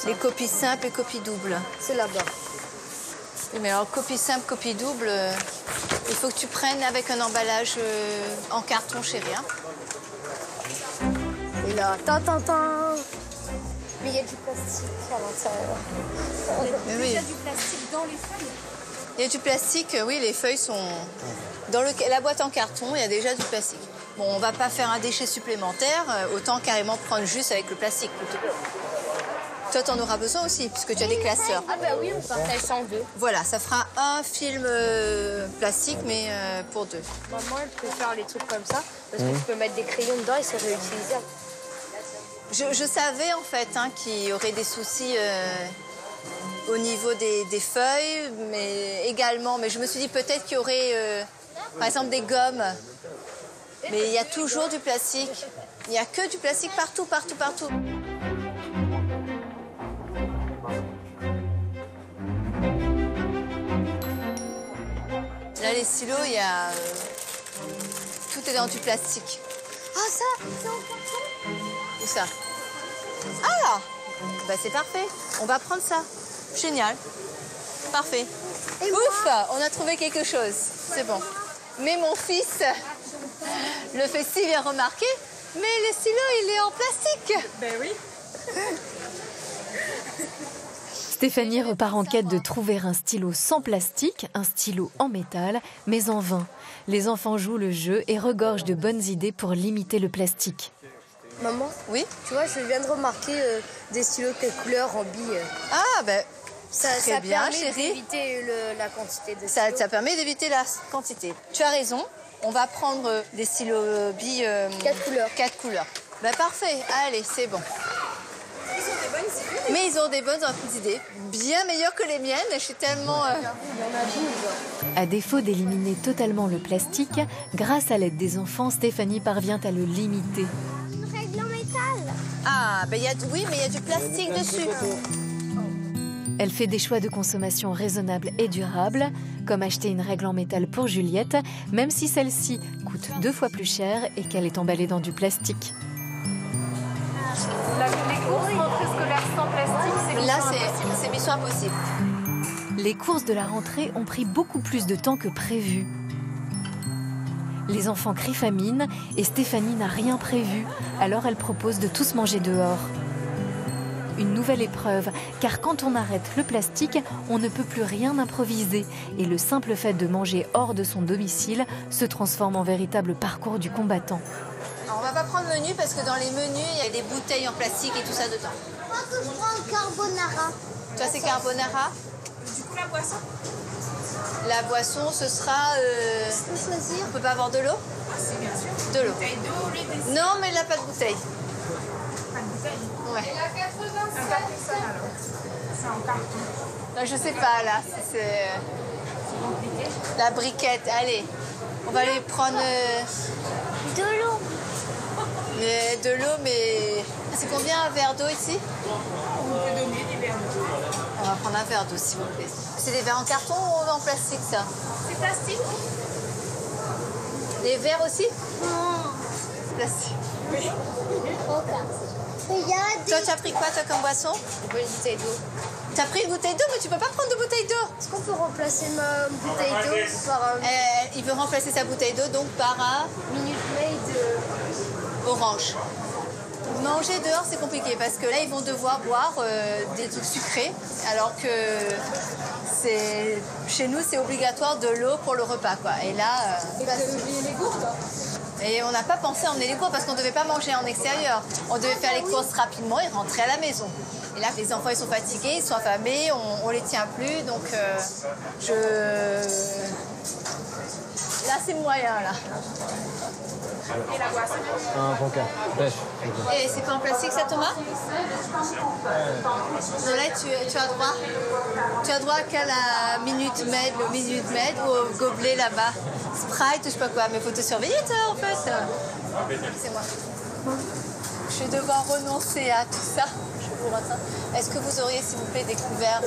Les copies simples et copies doubles. C'est là-bas. Oui, mais alors, copie simple, copie double, il faut que tu prennes avec un emballage en carton, chérie. Hein. Et là, mais il y a du plastique à l'intérieur. Mais oui. Il y a du plastique dans les feuilles. Il y a du plastique, oui, les feuilles sont... Dans la boîte en carton, il y a déjà du plastique. Bon, on va pas faire un déchet supplémentaire, autant carrément prendre juste avec le plastique plutôt. Toi, t'en auras besoin aussi, puisque tu as des classeurs. Ah bah oui, on partage ça en deux. Voilà, ça fera un film plastique, mais pour deux. Maman, elle peut faire les trucs comme ça, parce que tu peux mettre des crayons dedans et c'est réutilisable. Je savais en fait qu'il y aurait des soucis au niveau des feuilles, mais également. Mais je me suis dit peut-être qu'il y aurait, par exemple, des gommes. Mais il y a toujours du plastique. Il n'y a que du plastique partout, partout, partout. Là, les silos, il y a... tout est dans du plastique. Ah, ça, c'est en carton. Où ça? Ah, bah c'est parfait. On va prendre ça. Génial. Parfait. Et ouf, on a trouvé quelque chose. C'est bon. Mais mon fils le fait si bien remarquer, mais le stylo, il est en plastique. Ben oui. Stéphanie repart en quête de trouver un stylo sans plastique, un stylo en métal, mais en vain. Les enfants jouent le jeu et regorgent de bonnes idées pour limiter le plastique. Maman, oui, tu vois, je viens de remarquer des stylos de couleur en billes. Ah, ben, ça bien, permet chérie. d'éviter la quantité de stylos. Ça permet d'éviter la quantité. Tu as raison, on va prendre des stylos billes... 4 couleurs. 4 couleurs. Ben, parfait, allez, c'est bon. Ils ont des bonnes idées. Mais ils ont des bonnes idées, bien meilleures que les miennes. Je suis tellement... À défaut d'éliminer totalement le plastique, grâce à l'aide des enfants, Stéphanie parvient à le limiter. Une règle en métal. Ah, ben oui, mais il y a du plastique dessus. Elle fait des choix de consommation raisonnables et durables, comme acheter une règle en métal pour Juliette, même si celle-ci coûte 2 fois plus cher et qu'elle est emballée dans du plastique. Les courses rentrées scolaires sans plastique, c'est Là, c'est mission impossible. Les courses de la rentrée ont pris beaucoup plus de temps que prévu. Les enfants crient famine et Stéphanie n'a rien prévu, alors elle propose de tous manger dehors. Une nouvelle épreuve, car quand on arrête le plastique, on ne peut plus rien improviser. Et le simple fait de manger hors de son domicile se transforme en véritable parcours du combattant. Alors, on va pas prendre menu parce que dans les menus, il y a des bouteilles en plastique et tout ça dedans. Moi, que je prends un carbonara. Toi, c'est carbonara. Du coup, la boisson. La boisson, ce sera... Je peux choisir. On peut pas avoir de l'eau? Si, bien sûr. De l'eau. Bouteille d'eau, les desserts. Non, mais il n'a pas de bouteille. Pas de bouteille. Ouais. Et la 85. Un carton alors. C'est en carton. Non, je sais pas, là. C'est compliqué. La briquette, allez. On va aller prendre... De l'eau. De l'eau, mais... C'est combien un verre d'eau ici? On peut donner des verres d'eau. On va prendre un verre d'eau, s'il vous plaît. C'est des verres en carton ou en plastique, ça? C'est plastique. Les verres aussi? Non. C'est plastique. Oui. Toi, tu as pris quoi, toi, comme boisson? Une bouteille d'eau. T'as pris une bouteille d'eau, mais tu peux pas prendre de bouteille d'eau. Est-ce qu'on peut remplacer ma bouteille d'eau par un... Il veut remplacer sa bouteille d'eau, donc par un... Minute Maid orange. Manger dehors, c'est compliqué parce que là, ils vont devoir boire des trucs sucrés, alors que chez nous, c'est obligatoire de l'eau pour le repas, quoi. Et là... les gourdes. Et on n'a pas pensé à emmener les courses parce qu'on ne devait pas manger en extérieur. On devait faire les courses rapidement et rentrer à la maison. Et là, les enfants, ils sont fatigués, ils sont affamés, on les tient plus, donc Là, c'est moyen, là. Et la boisson? Un Coca. Pêche. Et c'est pas en plastique, ça, Thomas? Non, là, tu as droit. Tu as droit qu'à la Minute Maid, le Minute Maid ou au gobelet là-bas. Sprite, je sais pas quoi. Mais faut te surveiller, toi, en fait. C'est moi. Je vais devoir renoncer à tout ça. Est-ce que vous auriez, s'il vous plaît, des couverts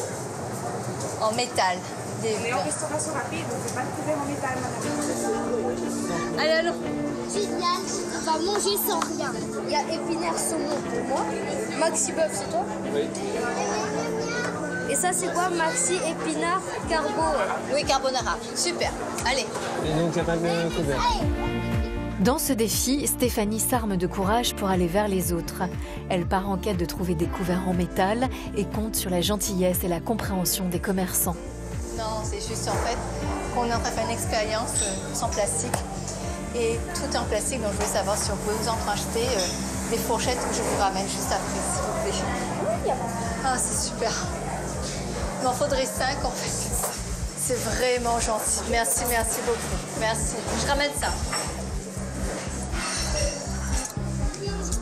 en métal? On est en restauration rapide, donc c'est pas de couvert en métal, madame. Allez, allons. Génial, on va manger sans rien. Il y a épinards saumon pour moi. Maxi bœuf, c'est toi? Oui. Et ça, c'est quoi? Maxi épinard carbo. Oui, carbonara. Super. Allez. Et donc, il n'y a pas de couvert. Dans ce défi, Stéphanie s'arme de courage pour aller vers les autres. Elle part en quête de trouver des couverts en métal et compte sur la gentillesse et la compréhension des commerçants. Non, c'est juste en fait qu'on est en train de faire une expérience sans plastique. Et tout est en plastique, donc je voulais savoir si on pouvait vous en racheter des fourchettes que je vous ramène juste après, s'il vous plaît. Ah, c'est super. Il m'en faudrait 5 en fait. C'est vraiment gentil. Merci, merci beaucoup. Merci. Je ramène ça.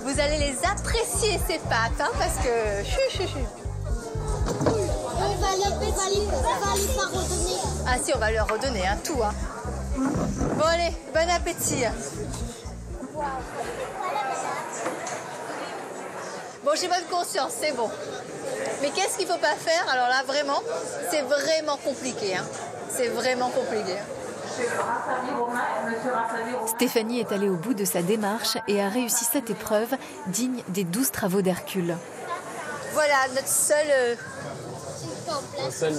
Vous allez les apprécier, ces pâtes, hein, parce que... On va les pas redonner. Ah si, on va leur redonner, hein, tout. Hein. Bon allez, bon appétit. Bon, j'ai bonne conscience, c'est bon. Mais qu'est-ce qu'il ne faut pas faire? Alors là, vraiment, c'est vraiment compliqué. Hein. C'est vraiment compliqué. Stéphanie est allée au bout de sa démarche et a réussi cette épreuve digne des 12 travaux d'Hercule. Voilà, notre seul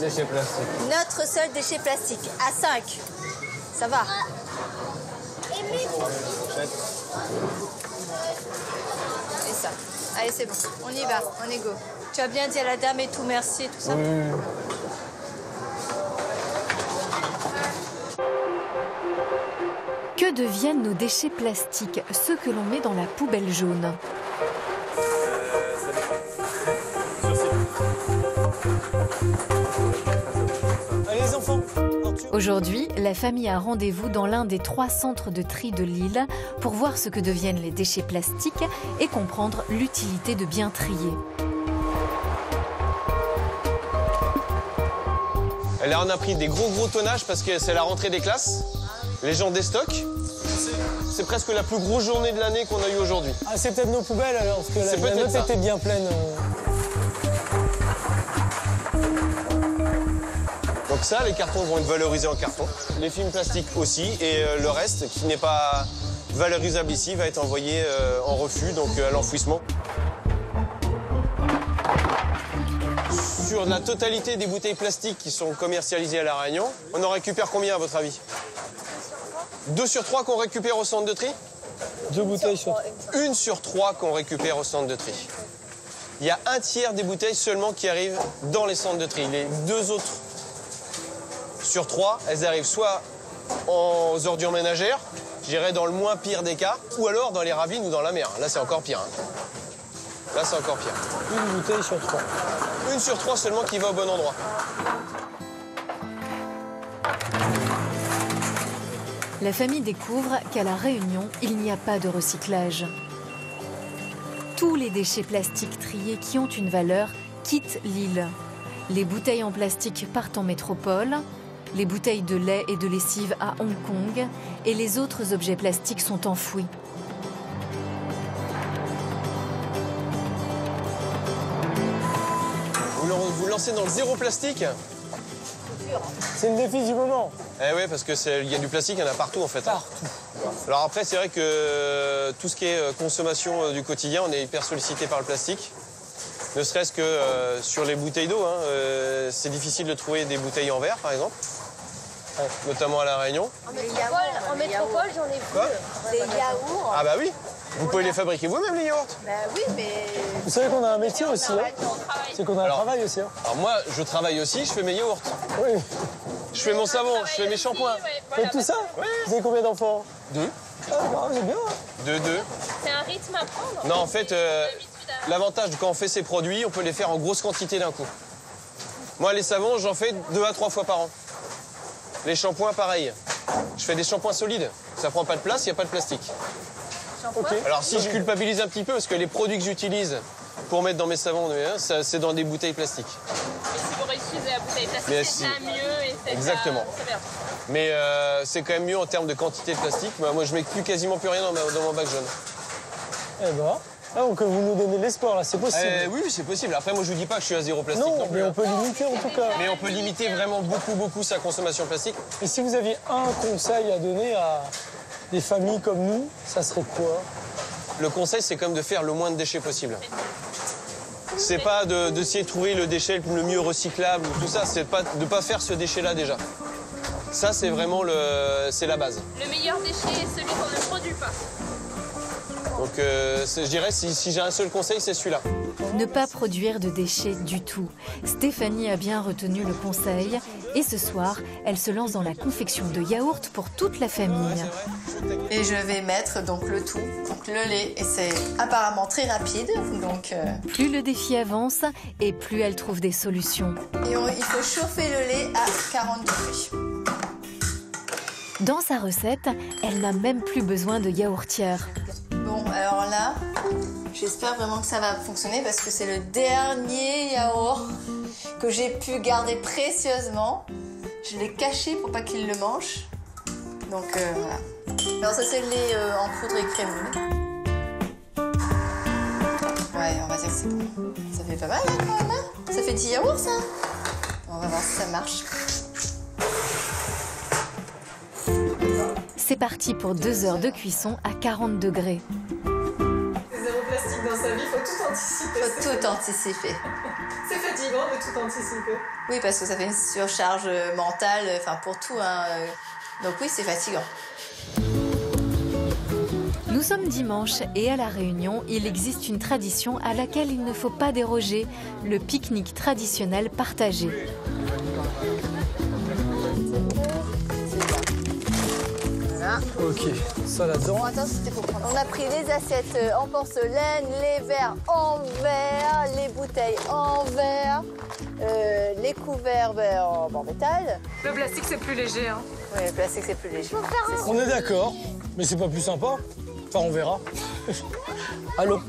déchet plastique. Notre seul déchet plastique, à 5. Ça va. Et ça. Allez, c'est bon. On y va, on est go. Tu as bien dit à la dame et tout, merci et tout ça. Oui. Que deviennent nos déchets plastiques, ceux que l'on met dans la poubelle jaune? Allez les enfants. Aujourd'hui, la famille a rendez-vous dans l'un des 3 centres de tri de Lille pour voir ce que deviennent les déchets plastiques et comprendre l'utilité de bien trier. Et là, on a pris des gros tonnages parce que c'est la rentrée des classes. Les gens déstockent. C'est presque la plus grosse journée de l'année qu'on a eue aujourd'hui. Ah, c'est peut-être nos poubelles alors, parce que la note était bien pleine. Donc ça, les cartons vont être valorisés en carton. Les films plastiques aussi. Et le reste, qui n'est pas valorisable ici, va être envoyé en refus, donc à l'enfouissement. Sur la totalité des bouteilles plastiques qui sont commercialisées à La Réunion, on en récupère combien à votre avis? 2 sur 3 qu'on récupère au centre de tri? 2 bouteilles sur 3. 1 sur 3 qu'on récupère au centre de tri. Il y a 1/3 des bouteilles seulement qui arrivent dans les centres de tri. Les 2 autres sur 3, elles arrivent soit aux ordures ménagères, je dirais dans le moins pire des cas, ou alors dans les ravines ou dans la mer. Là, c'est encore pire. Hein. Là, c'est encore pire. 1 bouteille sur 3. 1 sur 3 seulement qui va au bon endroit. La famille découvre qu'à La Réunion, il n'y a pas de recyclage. Tous les déchets plastiques triés qui ont une valeur quittent l'île. Les bouteilles en plastique partent en métropole, les bouteilles de lait et de lessive à Hong Kong et les autres objets plastiques sont enfouis. Vous lancez dans le zéro plastique? C'est le défi du moment. Eh oui, parce qu'il y a du plastique, il y en a partout en fait. Partout. Alors après, c'est vrai que tout ce qui est consommation du quotidien, on est hyper sollicité par le plastique. Ne serait-ce que sur les bouteilles d'eau, hein, c'est difficile de trouver des bouteilles en verre, par exemple, notamment à La Réunion. En métropole, j'en ai vu. Des yaourts. Ah bah oui, vous pouvez les fabriquer vous-même, les yaourts. Bah oui, mais... Vous savez qu'on a un métier aussi, hein. C'est qu'on a un travail aussi. Hein. Alors moi, je travaille aussi, je fais mes yaourts. Oui. Je fais mon savon, je fais mes shampoings. Vous faites tout ça? Oui. Vous avez combien d'enfants? 2. Ah, bah, c'est bien. 2. C'est un rythme à prendre. Non, en fait, l'avantage quand on fait ces produits, on peut les faire en grosse quantité d'un coup. Moi, les savons, j'en fais 2 à 3 fois par an. Les shampoings, pareil. Je fais des shampoings solides. Ça prend pas de place, il n'y a pas de plastique. Okay. Alors si je culpabilise un petit peu, parce que les produits que j'utilise pour mettre dans mes savons, c'est dans des bouteilles plastiques. Mais si vous réutilisez la bouteille plastique, Mais c'est déjà mieux et c'est exactement. bien. Mais c'est quand même mieux en termes de quantité de plastique. Moi, je mets quasiment plus rien dans mon bac jaune. Eh ben, donc vous nous donnez de l'espoir, là, c'est possible. Oui, c'est possible. Après, moi, je vous dis pas que je suis à zéro plastique non plus. Mais on peut limiter en tout cas. Mais on peut limiter vraiment beaucoup sa consommation plastique. Et si vous aviez un conseil à donner à des familles comme nous, ça serait quoi? Le conseil, c'est quand même de faire le moins de déchets possible. C'est pas d'essayer de trouver le déchet le mieux recyclable ou tout ça, c'est pas de pas faire ce déchet-là déjà. Ça, c'est vraiment c'est la base. Le meilleur déchet est celui qu'on ne produit pas. Donc, je dirais, si j'ai un seul conseil, c'est celui-là. Ne pas produire de déchets du tout. Stéphanie a bien retenu le conseil Et ce soir, elle se lance dans la confection de yaourts pour toute la famille. Et je vais mettre donc le tout, donc le lait, et c'est apparemment très rapide. Donc, Plus le défi avance et plus elle trouve des solutions. Et il faut chauffer le lait à 40 degrés. Dans sa recette, elle n'a même plus besoin de yaourtière. Bon, alors là, j'espère vraiment que ça va fonctionner parce que c'est le dernier yaourt que j'ai pu garder précieusement. Je l'ai caché pour pas qu'il le mange. Donc voilà. Alors ça c'est le lait en poudre et crémeux. Ouais, on va dire que c'est bon. Ça fait pas mal hein, quand même. Hein, ça fait 10 yaourts ça. On va voir si ça marche. C'est parti pour 2 heures de cuisson à 40 degrés. Zéro plastique dans sa vie, faut tout anticiper. Faut tout anticiper. C'est fatigant de tout anticiper. Oui, parce que ça fait une surcharge mentale, enfin pour tout. Hein. Donc oui, c'est fatigant. Nous sommes dimanche et à La Réunion, il existe une tradition à laquelle il ne faut pas déroger, le pique-nique traditionnel partagé. Voilà. Ok, ça là-dedans. Bon, attends, c'était pour prendre. On a pris les assiettes en porcelaine, les verres en verre, les bouteilles en verre, les couverts en métal. Le plastique, c'est plus léger. Hein. Oui, le plastique, c'est plus léger. On est d'accord, mais c'est pas plus sympa. Enfin, on verra. Allô?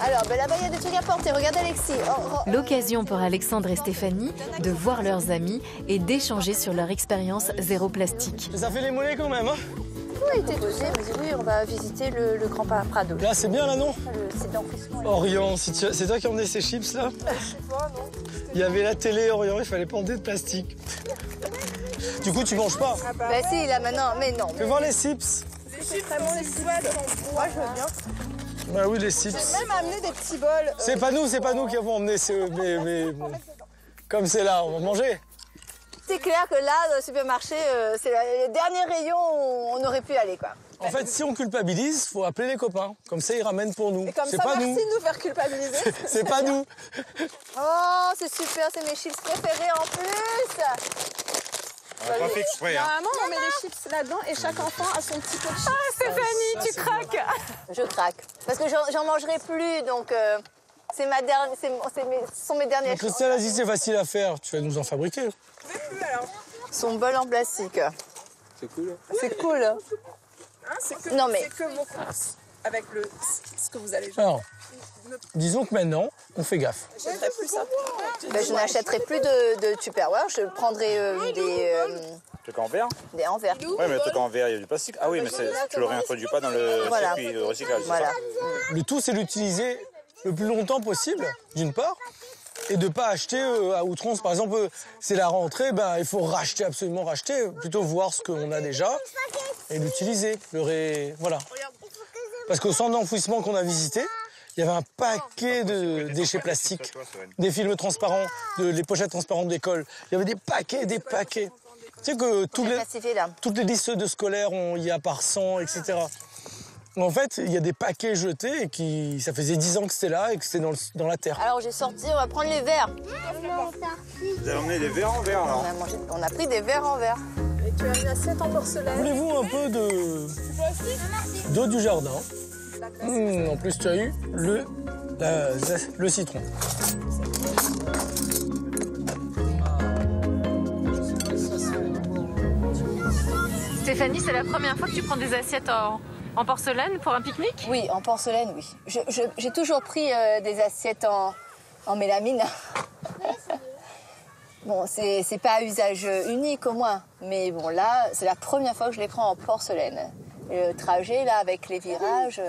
Alors, ben là-bas, il y a des trucs à porter. Regarde Alexis. L'occasion pour Alexandre et Stéphanie de voir leurs amis et d'échanger sur leur expérience zéro plastique. Ça fait les mollets quand même, hein? Oui, t'es posé. Il me dit oui, on va visiter le Grand Prado. Là, c'est bien, là, non? Le site d'enfouissement. Orion, c'est toi qui as emmené ces chips, là? Je sais pas, non. Il y avait la télé, Orion, il fallait pas emmener de plastique. Du coup, tu manges pas? Bah si, là, maintenant, mais non. Fais voir les chips. C'est vraiment les cibles. Moi, je veux bien. Bah oui, les chips. J'ai même amené des petits bols. C'est pas nous qui avons emmené ces... Mais comme c'est là, on va manger. C'est clair que là, dans le supermarché, c'est le dernier rayon où on aurait pu aller, quoi. En fait, si on culpabilise, faut appeler les copains. Comme ça, ils ramènent pour nous. Et comme c'est ça, pas merci nous. de nous faire culpabiliser. C'est pas nous. Oh, c'est super, c'est mes chips préférés en plus. On n'a pas fait exprès. Hein. Normalement, on met les chips là-dedans et chaque enfant a son petit pot de chips. Ah, Stéphanie, tu craques. Je craque. Parce que j'en mangerai plus, donc c'est ma dernière, ce sont mes dernières choses. Christelle a dit que c'est facile à faire. Tu vas nous en fabriquer. Je vais plus alors. Son bol en plastique. C'est cool. C'est cool. Hein, c'est que, non, mais... c'est que vos courses avec ce que vous allez jouer. Alors, disons que maintenant, on fait gaffe. J'aimerais plus ça. Ben, je n'achèterai plus de Tupperware. Je prendrai des trucs en verre. Des en verre. Oui, mais le truc en verre, il y a du plastique. Ah oui, mais tu le réintroduis pas dans le circuit de recyclage. Voilà. Le tout, c'est l'utiliser le plus longtemps possible, d'une part, et de ne pas acheter à outrance. Par exemple, c'est la rentrée, ben, il faut absolument racheter, plutôt voir ce qu'on a déjà et l'utiliser. Voilà. Parce qu'au centre d'enfouissement qu'on a visité, il y avait un paquet de déchets plastiques, des films transparents, les pochettes transparentes d'école. Il y avait des paquets, des paquets. Tu sais que toutes les listes de scolaires, il y a par 100, etc. En fait, il y a des paquets jetés et ça faisait 10 ans que c'était là et que c'était dans la terre. Alors j'ai sorti, on va prendre les verres. Vous avez emmené des verres en verre, alors? On a pris des verres en verre. Et tu as une assiette en porcelaine. Voulez-vous un peu d'eau du jardin? En plus, tu as eu le citron. Stéphanie, c'est la première fois que tu prends des assiettes en porcelaine pour un pique-nique? Oui, en porcelaine, oui. J'ai toujours pris des assiettes en mélamine. Bon, c'est pas à usage unique au moins, mais bon là, c'est la première fois que je les prends en porcelaine. Et le trajet là, avec les virages,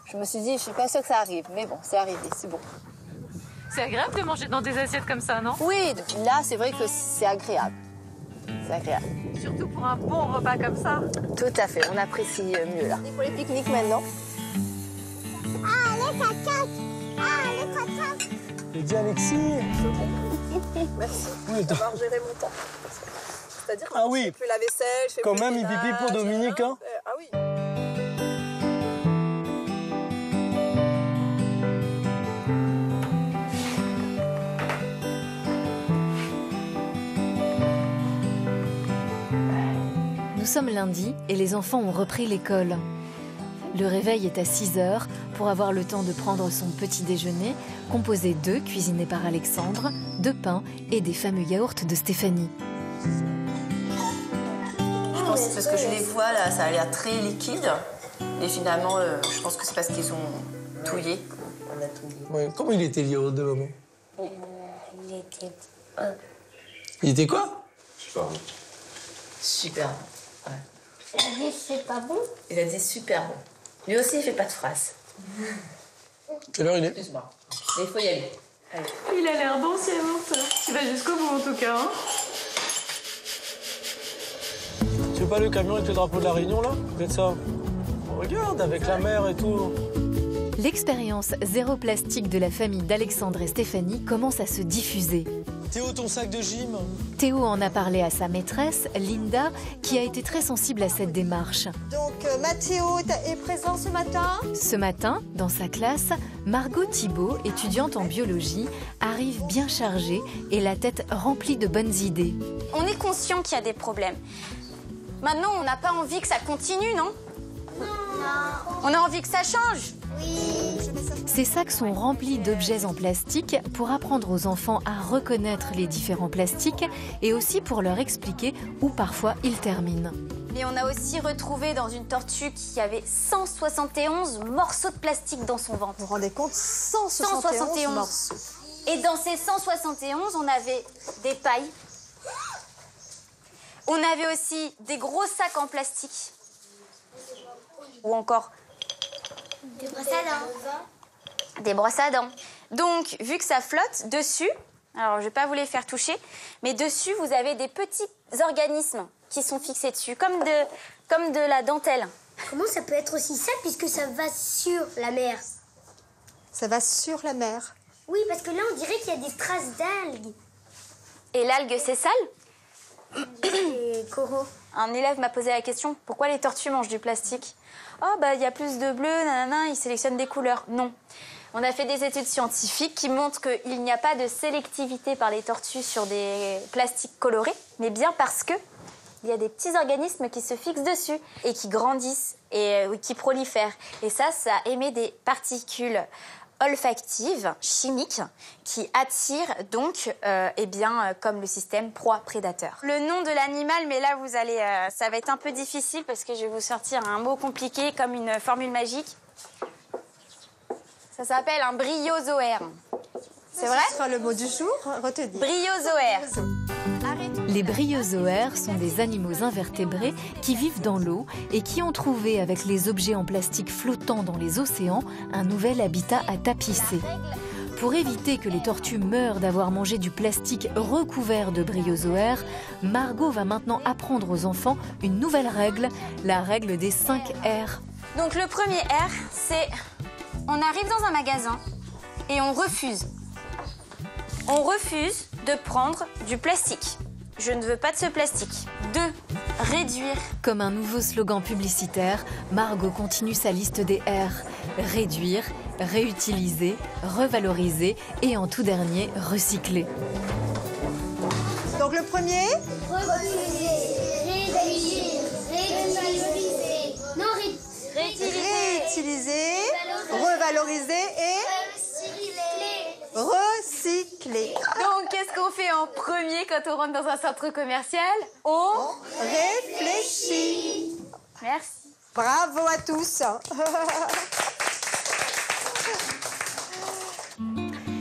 je me suis dit, je suis pas sûre que ça arrive, mais bon, c'est arrivé, c'est bon. C'est agréable de manger dans des assiettes comme ça, non? Oui, là, c'est vrai que c'est agréable. C'est agréable. Surtout pour un bon repas comme ça. Tout à fait, on apprécie mieux là. Pour les pique-niques maintenant. Ah, les cacaques. Ah, les cacaques. J'ai dit Alexis. Merci Oui, d'avoir géré mon temps. C'est-à-dire que ah je oui. fais plus la vaisselle, je fais quand plus même, le il pipi ménage, pour Dominique. Hein. Ah oui. sommes lundi et les enfants ont repris l'école. Le réveil est à 6h pour avoir le temps de prendre son petit déjeuner, composé d'œufs cuisinés par Alexandre, de pain et des fameux yaourts de Stéphanie. Je pense que c'est parce que je les vois là, ça a l'air très liquide. Et finalement, je pense que c'est parce qu'ils ont touillé. On a touillé. Ouais, comment il était le yaourt de maman? Il était... Il était quoi? Super bon. Super bon. Ouais. Il a dit c'est pas bon? Il a dit super bon. Lui aussi, il fait pas de phrases. Quelle heure il est? Excuse-moi. Mais il faut y aller. Allez. Il a l'air bon, ce yaourt. Tu vas jusqu'au bout, en tout cas. Hein. C'est pas le camion avec le drapeau de la Réunion, là? Peut-être ça. Regarde, avec la mer et tout. L'expérience zéro plastique de la famille d'Alexandre et Stéphanie commence à se diffuser. Théo, ton sac de gym? Théo en a parlé à sa maîtresse, Linda, qui a été très sensible à cette démarche. Donc Mathéo est présent ce matin. Ce matin, dans sa classe, Margot Thibault, étudiante en biologie, arrive bien chargée et la tête remplie de bonnes idées. On est conscient qu'il y a des problèmes. Maintenant, on n'a pas envie que ça continue, non? Non. On a envie que ça change. Oui. Ces sacs sont remplis d'objets en plastique pour apprendre aux enfants à reconnaître les différents plastiques et aussi pour leur expliquer où parfois ils terminent. Mais on a aussi retrouvé dans une tortue qui avait 171 morceaux de plastique dans son ventre. Vous vous rendez compte? 171 morceaux. Et dans ces 171, on avait des pailles. On avait aussi des gros sacs en plastique. Ou encore Des brosses à dents. des brosses à dents. Donc, vu que ça flotte, dessus, alors je ne vais pas vous les faire toucher, mais dessus, vous avez des petits organismes qui sont fixés dessus, comme de la dentelle. Comment ça peut être aussi ça puisque ça va sur la mer? Ça va sur la mer. Oui, parce que là, on dirait qu'il y a des traces d'algues. Et l'algue, c'est sale? Et coraux. Un élève m'a posé la question, pourquoi les tortues mangent du plastique? Oh, bah, il y a plus de bleu, nanana, ils sélectionnent des couleurs. Non. On a fait des études scientifiques qui montrent qu'il n'y a pas de sélectivité par les tortues sur des plastiques colorés, mais bien parce que il y a des petits organismes qui se fixent dessus et qui grandissent et qui prolifèrent. Et ça émet des particules olfactives, chimiques, qui attirent donc, comme le système proie-prédateur. Le nom de l'animal, mais là, vous allez, ça va être un peu difficile parce que je vais vous sortir un mot compliqué comme une formule magique. Ça s'appelle un bryozoaire. C'est vrai? Ce sera le mot du jour, retenez. Bryozoaire. Les bryozoaires sont des animaux invertébrés qui vivent dans l'eau et qui ont trouvé, avec les objets en plastique flottant dans les océans, un nouvel habitat à tapisser. Pour éviter que les tortues meurent d'avoir mangé du plastique recouvert de bryozoaires, Margot va maintenant apprendre aux enfants une nouvelle règle, la règle des 5 R. Donc le premier R, c'est on arrive dans un magasin et on refuse. On refuse de prendre du plastique. Je ne veux pas de ce plastique. 2. Réduire. Comme un nouveau slogan publicitaire, Margot continue sa liste des R. Réduire, réutiliser, revaloriser et en tout dernier, recycler. Donc le premier? Réutiliser, revaloriser et recycler. Donc, qu'est-ce qu'on fait en premier quand on rentre dans un centre commercial? On réfléchit. Merci. Bravo à tous.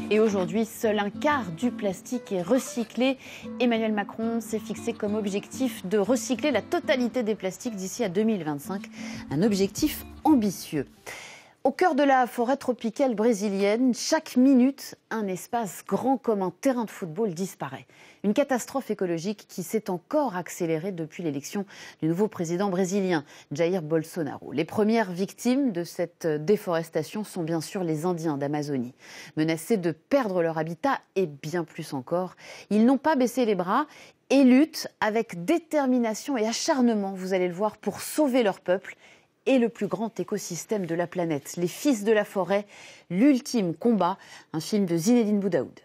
Et aujourd'hui, seul un quart du plastique est recyclé. Emmanuel Macron s'est fixé comme objectif de recycler la totalité des plastiques d'ici à 2025. Un objectif ambitieux. Au cœur de la forêt tropicale brésilienne, chaque minute, un espace grand comme un terrain de football disparaît. Une catastrophe écologique qui s'est encore accélérée depuis l'élection du nouveau président brésilien, Jair Bolsonaro. Les premières victimes de cette déforestation sont bien sûr les Indiens d'Amazonie. Menacés de perdre leur habitat et bien plus encore, ils n'ont pas baissé les bras et luttent avec détermination et acharnement, vous allez le voir, pour sauver leur peuple et le plus grand écosystème de la planète. Les Fils de la forêt, l'ultime combat, un film de Zinedine Boudaoud.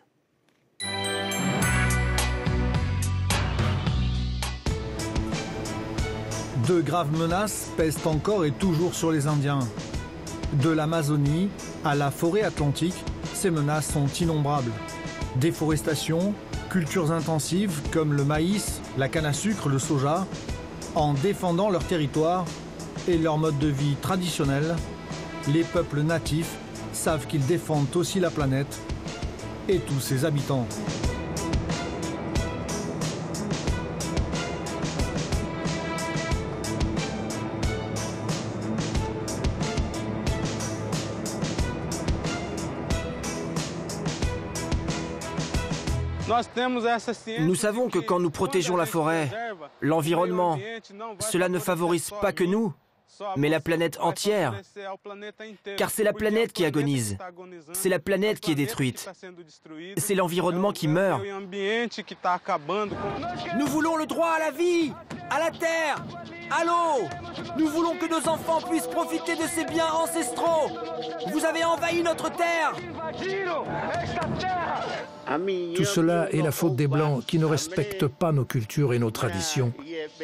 De graves menaces pèsent encore et toujours sur les Indiens. De l'Amazonie à la forêt atlantique, ces menaces sont innombrables. Déforestation, cultures intensives comme le maïs, la canne à sucre, le soja, en défendant leur territoire et leur mode de vie traditionnel, les peuples natifs savent qu'ils défendent aussi la planète et tous ses habitants. Nous savons que quand nous protégeons la forêt, l'environnement, cela ne favorise pas que nous, mais la planète entière. Car c'est la planète qui agonise, c'est la planète qui est détruite, c'est l'environnement qui meurt. Nous voulons le droit à la vie, à la terre, à l'eau. Nous voulons que nos enfants puissent profiter de ces biens ancestraux. Vous avez envahi notre terre. Tout cela est la faute des Blancs qui ne respectent pas nos cultures et nos traditions.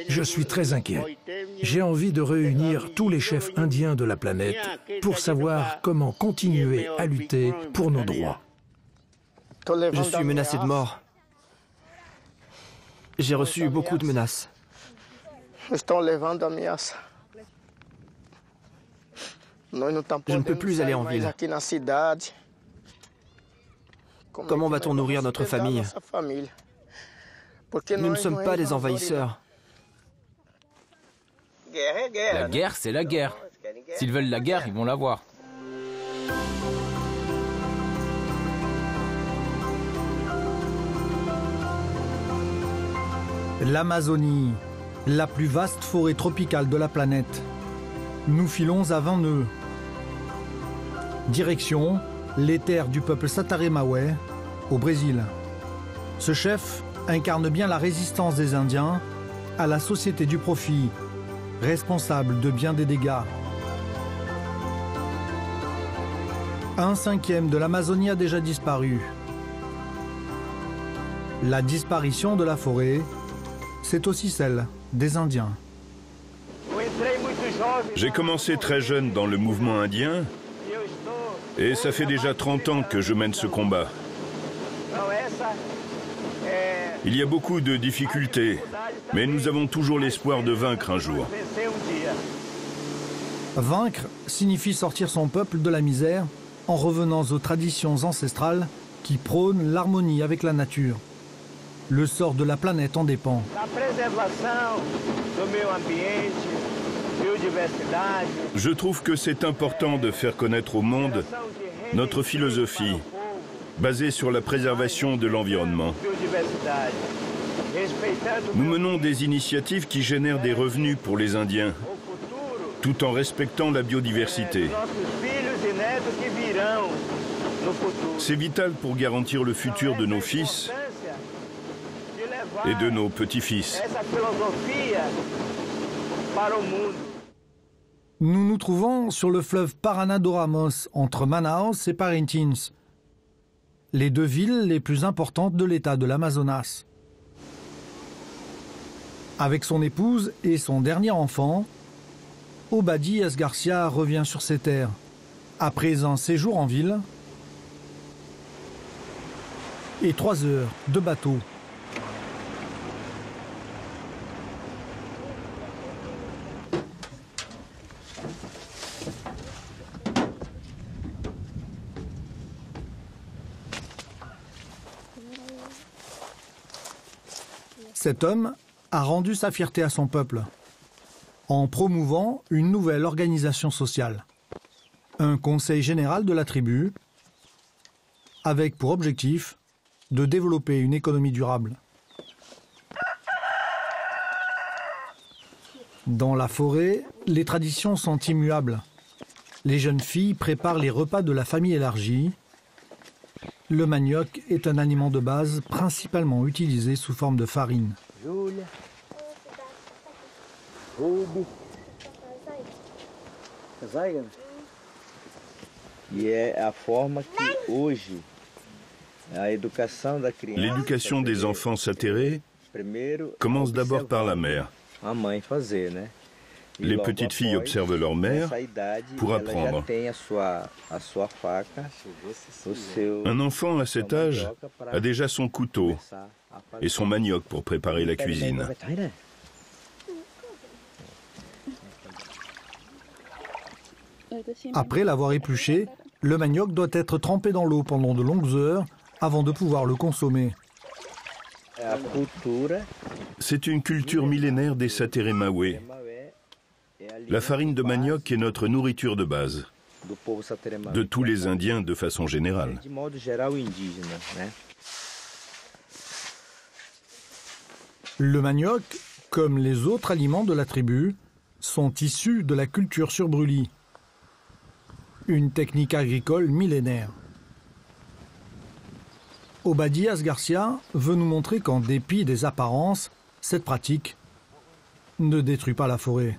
Je suis très inquiet. J'ai envie de réunir tous les chefs indiens de la planète pour savoir comment continuer à lutter pour nos droits. Je suis menacé de mort. J'ai reçu beaucoup de menaces. Je ne peux plus aller en ville. Comment va-t-on nourrir notre famille? Nous ne sommes pas des envahisseurs. La guerre, c'est la guerre. S'ils veulent la guerre, ils vont l'avoir. L'Amazonie, la plus vaste forêt tropicale de la planète. Nous filons à 20 nœuds. Direction, les terres du peuple Sataremaoué, au Brésil. Ce chef incarne bien la résistance des Indiens à la société du profit, responsable de bien des dégâts. 1/5 de l'Amazonie a déjà disparu. La disparition de la forêt, c'est aussi celle des Indiens. J'ai commencé très jeune dans le mouvement indien et ça fait déjà 30 ans que je mène ce combat. Il y a beaucoup de difficultés, mais nous avons toujours l'espoir de vaincre un jour. Vaincre signifie sortir son peuple de la misère en revenant aux traditions ancestrales qui prônent l'harmonie avec la nature. Le sort de la planète en dépend. Je trouve que c'est important de faire connaître au monde notre philosophie, basée sur la préservation de l'environnement. Nous menons des initiatives qui génèrent des revenus pour les Indiens, tout en respectant la biodiversité. C'est vital pour garantir le futur de nos fils et de nos petits-fils. Nous nous trouvons sur le fleuve Paraná do Ramos, entre Manaus et Parintins, les deux villes les plus importantes de l'état de l'Amazonas. Avec son épouse et son dernier enfant, Obadias Garcia revient sur ses terres. Après un séjour en ville et 3 heures de bateau. Cet homme a rendu sa fierté à son peuple en promouvant une nouvelle organisation sociale, un conseil général de la tribu, avec pour objectif de développer une économie durable. Dans la forêt, les traditions sont immuables. Les jeunes filles préparent les repas de la famille élargie. Le manioc est un aliment de base principalement utilisé sous forme de farine. L'éducation des enfants satérés commence d'abord par la mère. Les petites filles observent leur mère pour apprendre. Un enfant à cet âge a déjà son couteau et son manioc pour préparer la cuisine. Après l'avoir épluché, le manioc doit être trempé dans l'eau pendant de longues heures avant de pouvoir le consommer. C'est une culture millénaire des Sateré-Maoué. La farine de manioc est notre nourriture de base, de tous les Indiens de façon générale. Le manioc, comme les autres aliments de la tribu, sont issus de la culture sur brûlis, une technique agricole millénaire. Obadias Garcia veut nous montrer qu'en dépit des apparences, cette pratique ne détruit pas la forêt.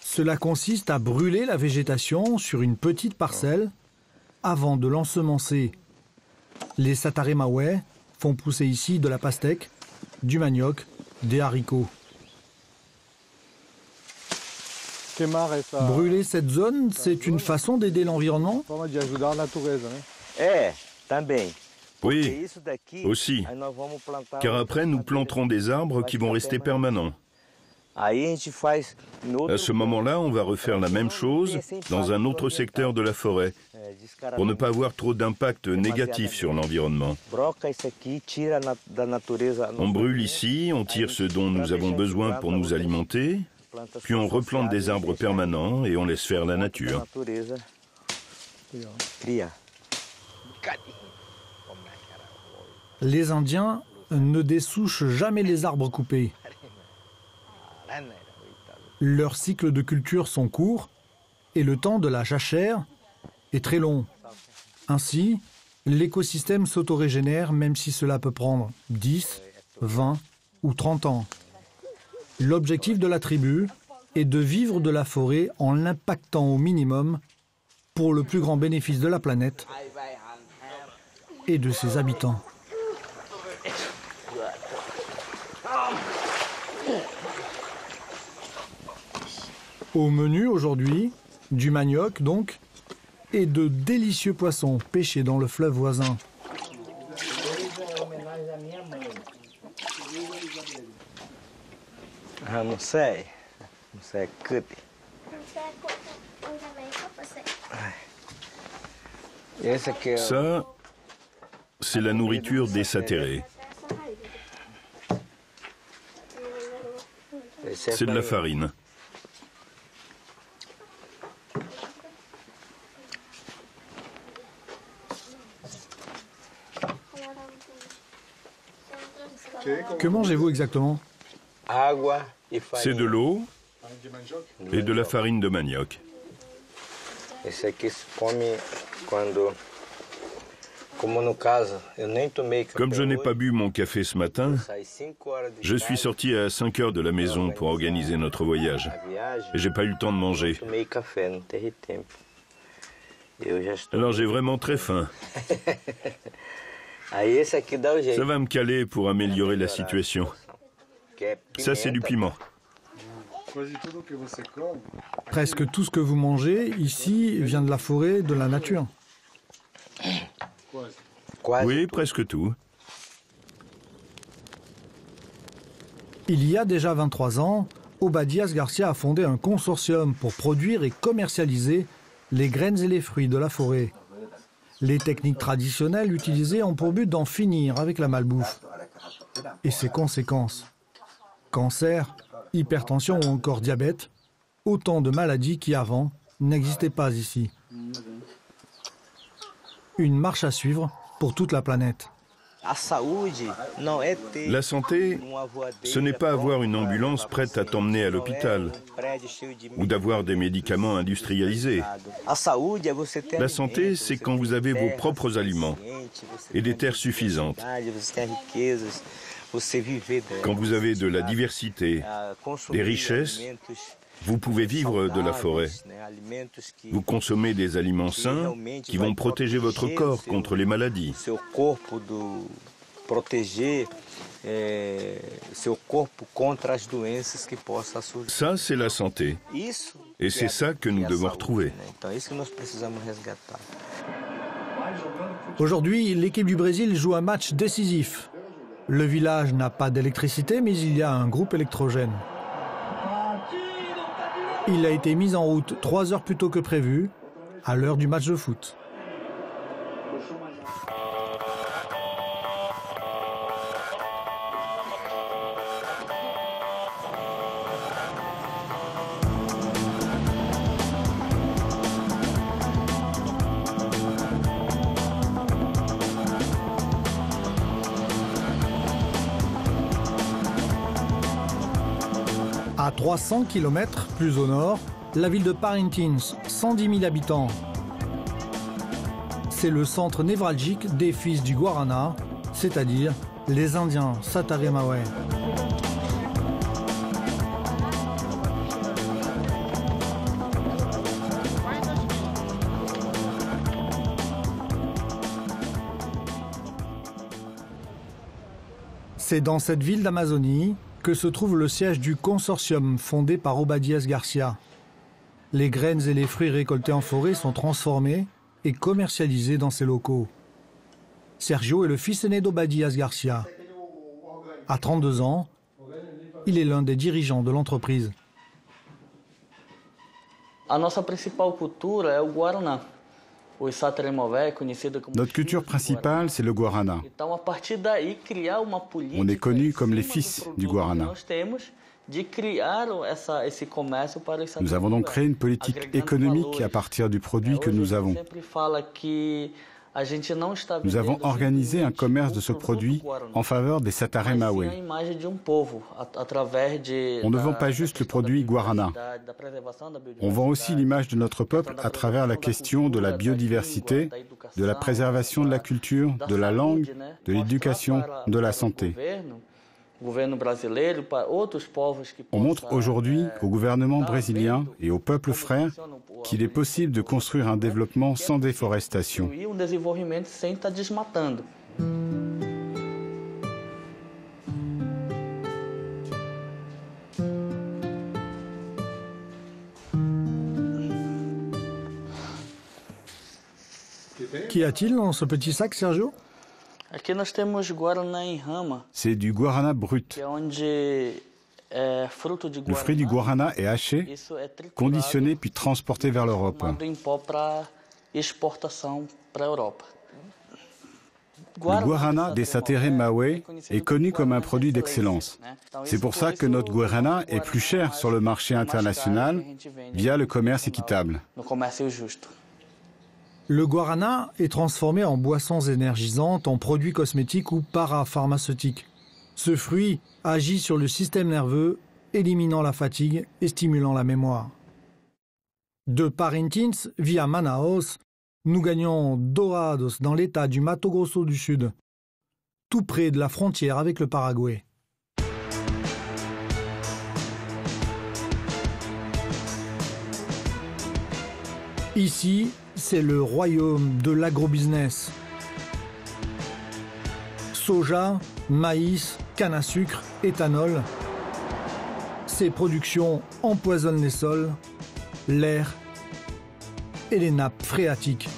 Cela consiste à brûler la végétation sur une petite parcelle avant de l'ensemencer. Les Sateré-Maoué font pousser ici de la pastèque, du manioc, des haricots. Brûler cette zone, c'est une façon d'aider l'environnement? Oui, aussi. Car après, nous planterons des arbres qui vont rester permanents. À ce moment-là, on va refaire la même chose dans un autre secteur de la forêt, pour ne pas avoir trop d'impact négatif sur l'environnement. On brûle ici, on tire ce dont nous avons besoin pour nous alimenter, puis on replante des arbres permanents et on laisse faire la nature. Les Indiens ne dessouchent jamais les arbres coupés. Leurs cycles de culture sont courts et le temps de la jachère est très long. Ainsi, l'écosystème s'autorégénère même si cela peut prendre 10, 20 ou 30 ans. L'objectif de la tribu est de vivre de la forêt en l'impactant au minimum pour le plus grand bénéfice de la planète et de ses habitants. Au menu aujourd'hui, du manioc donc, et de délicieux poissons pêchés dans le fleuve voisin. Ça, c'est la nourriture des Sateré. C'est de la farine. Que mangez-vous exactement? C'est de l'eau et de la farine de manioc. Comme je n'ai pas bu mon café ce matin, je suis sorti à 5 heures de la maison pour organiser notre voyage. Et j'ai pas eu le temps de manger. Alors j'ai vraiment très faim. Ça va me caler pour améliorer la situation. Ça, c'est du piment. Presque tout ce que vous mangez ici vient de la forêt, de la nature. Oui, presque tout. Il y a déjà 23 ans, Obadias Garcia a fondé un consortium pour produire et commercialiser les graines et les fruits de la forêt. Les techniques traditionnelles utilisées ont pour but d'en finir avec la malbouffe et ses conséquences. Cancer, hypertension ou encore diabète, autant de maladies qui avant n'existaient pas ici. Une marche à suivre pour toute la planète. La santé, ce n'est pas avoir une ambulance prête à t'emmener à l'hôpital ou d'avoir des médicaments industrialisés. La santé, c'est quand vous avez vos propres aliments et des terres suffisantes. Quand vous avez de la diversité, des richesses, vous pouvez vivre de la forêt. Vous consommez des aliments sains qui vont protéger votre corps contre les maladies. Ça, c'est la santé. Et c'est ça que nous devons retrouver. Aujourd'hui, l'équipe du Brésil joue un match décisif. Le village n'a pas d'électricité, mais il y a un groupe électrogène. Il a été mis en route 3 heures plus tôt que prévu, à l'heure du match de foot. À 300 km plus au nord, la ville de Parintins, 110 000 habitants. C'est le centre névralgique des fils du Guarana, c'est-à-dire les Indiens Sataremawe. C'est dans cette ville d'Amazonie que se trouve le siège du consortium fondé par Obadias Garcia. Les graines et les fruits récoltés en forêt sont transformés et commercialisés dans ces locaux. Sergio est le fils aîné d'Obadias Garcia. À 32 ans, il est l'un des dirigeants de l'entreprise. Notre culture principale, c'est le Guarana. On est connu comme les fils du Guarana. Nous avons donc créé une politique économique à partir du produit que nous avons. Nous avons organisé un commerce de ce produit en faveur des Sataremawe. On ne vend pas juste le produit Guarana. On vend aussi l'image de notre peuple à travers la question de la biodiversité, de la préservation de la culture, de la langue, de l'éducation, de la santé. On montre aujourd'hui au gouvernement brésilien et au peuple frère qu'il est possible de construire un développement sans déforestation. Qu'y a-t-il dans ce petit sac, Sergio ? C'est du guarana brut. Le fruit du guarana est haché, conditionné puis transporté vers l'Europe. Le guarana des Sataremawe est connu comme un produit d'excellence. C'est pour ça que notre guarana est plus cher sur le marché international via le commerce équitable. Le guarana est transformé en boissons énergisantes, en produits cosmétiques ou parapharmaceutiques. Ce fruit agit sur le système nerveux, éliminant la fatigue et stimulant la mémoire. De Parintins via Manaus, nous gagnons Dourados dans l'état du Mato Grosso du Sud, tout près de la frontière avec le Paraguay. Ici, c'est le royaume de l'agrobusiness. Soja, maïs, canne à sucre, éthanol. Ces productions empoisonnent les sols, l'air et les nappes phréatiques.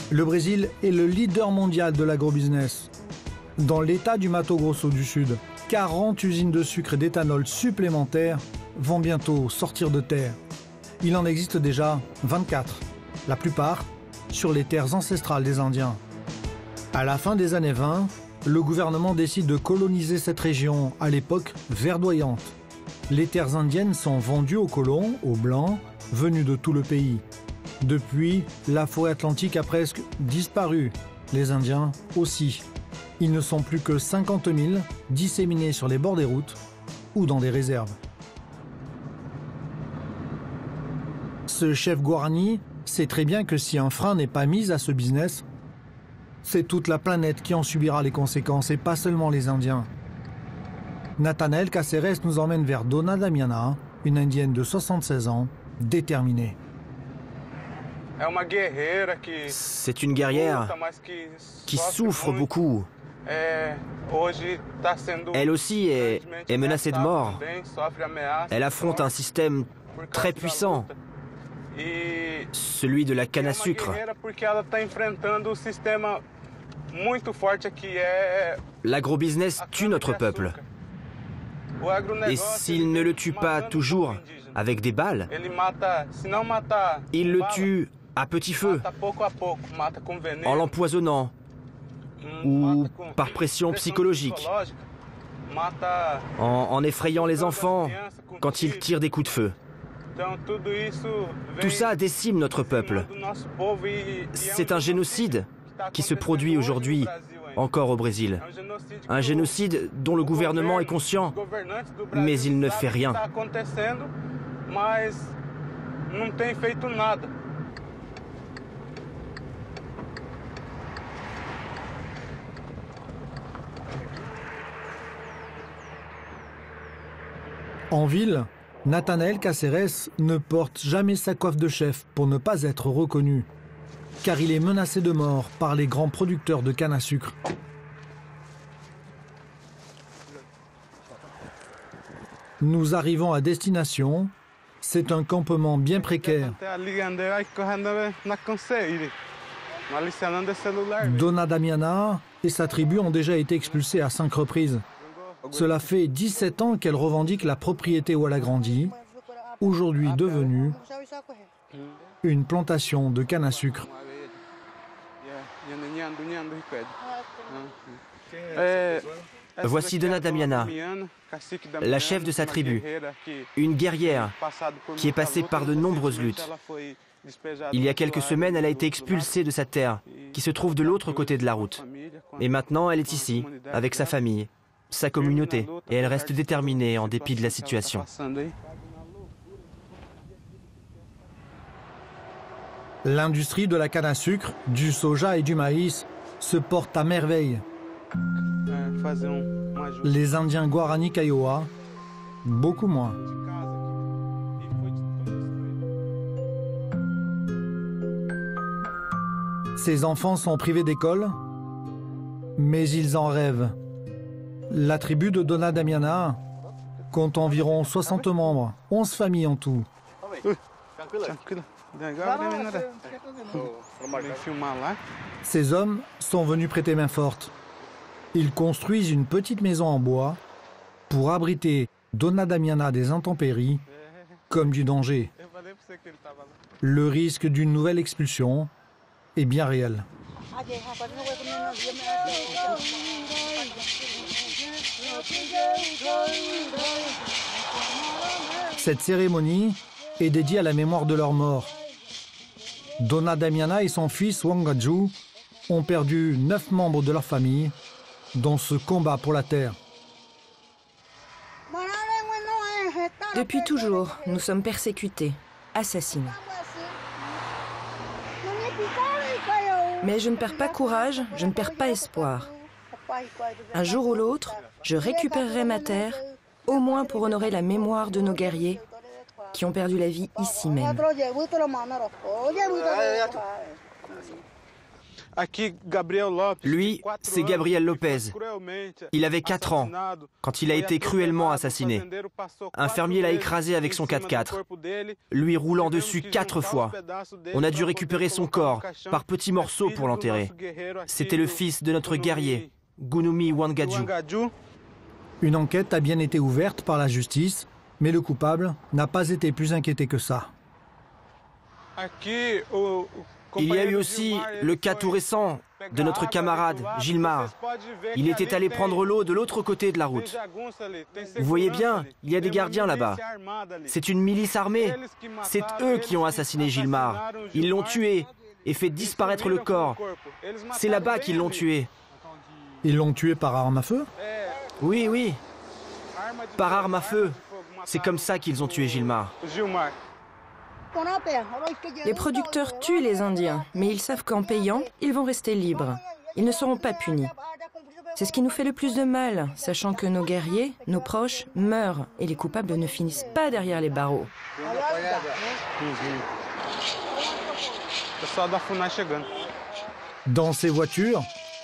Le Brésil est le leader mondial de l'agrobusiness. Dans l'état du Mato Grosso du Sud, 40 usines de sucre et d'éthanol supplémentaires vont bientôt sortir de terre. Il en existe déjà 24, la plupart sur les terres ancestrales des Indiens. À la fin des années 20, le gouvernement décide de coloniser cette région, à l'époque verdoyante. Les terres indiennes sont vendues aux colons, aux Blancs, venus de tout le pays. Depuis, la forêt atlantique a presque disparu, les Indiens aussi. Ils ne sont plus que 50 000 disséminés sur les bords des routes ou dans des réserves. Ce chef Guarani sait très bien que si un frein n'est pas mis à ce business, c'est toute la planète qui en subira les conséquences et pas seulement les Indiens. Nathanael Caceres nous emmène vers Dona Damiana, une Indienne de 76 ans, déterminée. C'est une guerrière qui souffre beaucoup. Elle aussi est menacée de mort. Elle affronte un système très puissant, celui de la canne à sucre. L'agrobusiness tue notre peuple. Et s'il ne le tue pas toujours avec des balles, il le tue à petit feu, en l'empoisonnant ou par pression psychologique, en effrayant les enfants quand ils tirent des coups de feu. Tout ça décime notre peuple. C'est un génocide qui se produit aujourd'hui encore au Brésil. Un génocide dont le gouvernement est conscient, mais il ne fait rien. En ville, Nathanael Cáceres ne porte jamais sa coiffe de chef pour ne pas être reconnu, car il est menacé de mort par les grands producteurs de canne à sucre. Nous arrivons à destination. C'est un campement bien précaire. Dona Damiana et sa tribu ont déjà été expulsés à 5 reprises. Cela fait 17 ans qu'elle revendique la propriété où elle a grandi, aujourd'hui devenue une plantation de canne à sucre. Voici Dona Damiana, la chef de sa tribu, une guerrière qui est passée par de nombreuses luttes. Il y a quelques semaines, elle a été expulsée de sa terre, qui se trouve de l'autre côté de la route. Et maintenant, elle est ici, avec sa famille, sa communauté, et elle reste déterminée en dépit de la situation. L'industrie de la canne à sucre, du soja et du maïs se porte à merveille. Les Indiens Guarani Kaiowá, beaucoup moins. Ces enfants sont privés d'école, mais ils en rêvent. La tribu de Dona Damiana compte environ 60 membres, 11 familles en tout. Ces hommes sont venus prêter main forte. Ils construisent une petite maison en bois pour abriter Dona Damiana des intempéries comme du danger. Le risque d'une nouvelle expulsion est bien réel. Cette cérémonie est dédiée à la mémoire de leurs morts. Dona Damiana et son fils Wangaju ont perdu 9 membres de leur famille dans ce combat pour la terre. Depuis toujours, nous sommes persécutés, assassinés. Mais je ne perds pas courage, je ne perds pas espoir. Un jour ou l'autre, je récupérerai ma terre, au moins pour honorer la mémoire de nos guerriers qui ont perdu la vie ici même. Lui, c'est Gabriel Lopez. Il avait 4 ans quand il a été cruellement assassiné. Un fermier l'a écrasé avec son 4x4, lui roulant dessus 4 fois. On a dû récupérer son corps par petits morceaux pour l'enterrer. C'était le fils de notre guerrier, Gunumi Wangaju. Une enquête a bien été ouverte par la justice, mais le coupable n'a pas été plus inquiété que ça. Il y a eu aussi le cas tout récent de notre camarade Gilmar. Il était allé prendre l'eau de l'autre côté de la route. Vous voyez bien, il y a des gardiens là-bas. C'est une milice armée. C'est eux qui ont assassiné Gilmar. Ils l'ont tué et fait disparaître le corps. C'est là-bas qu'ils l'ont tué. Ils l'ont tué par arme à feu? Oui, oui. Par arme à feu. C'est comme ça qu'ils ont tué Gilmar. Les producteurs tuent les Indiens, mais ils savent qu'en payant, ils vont rester libres. Ils ne seront pas punis. C'est ce qui nous fait le plus de mal, sachant que nos guerriers, nos proches, meurent et les coupables ne finissent pas derrière les barreaux. Dans ces voitures,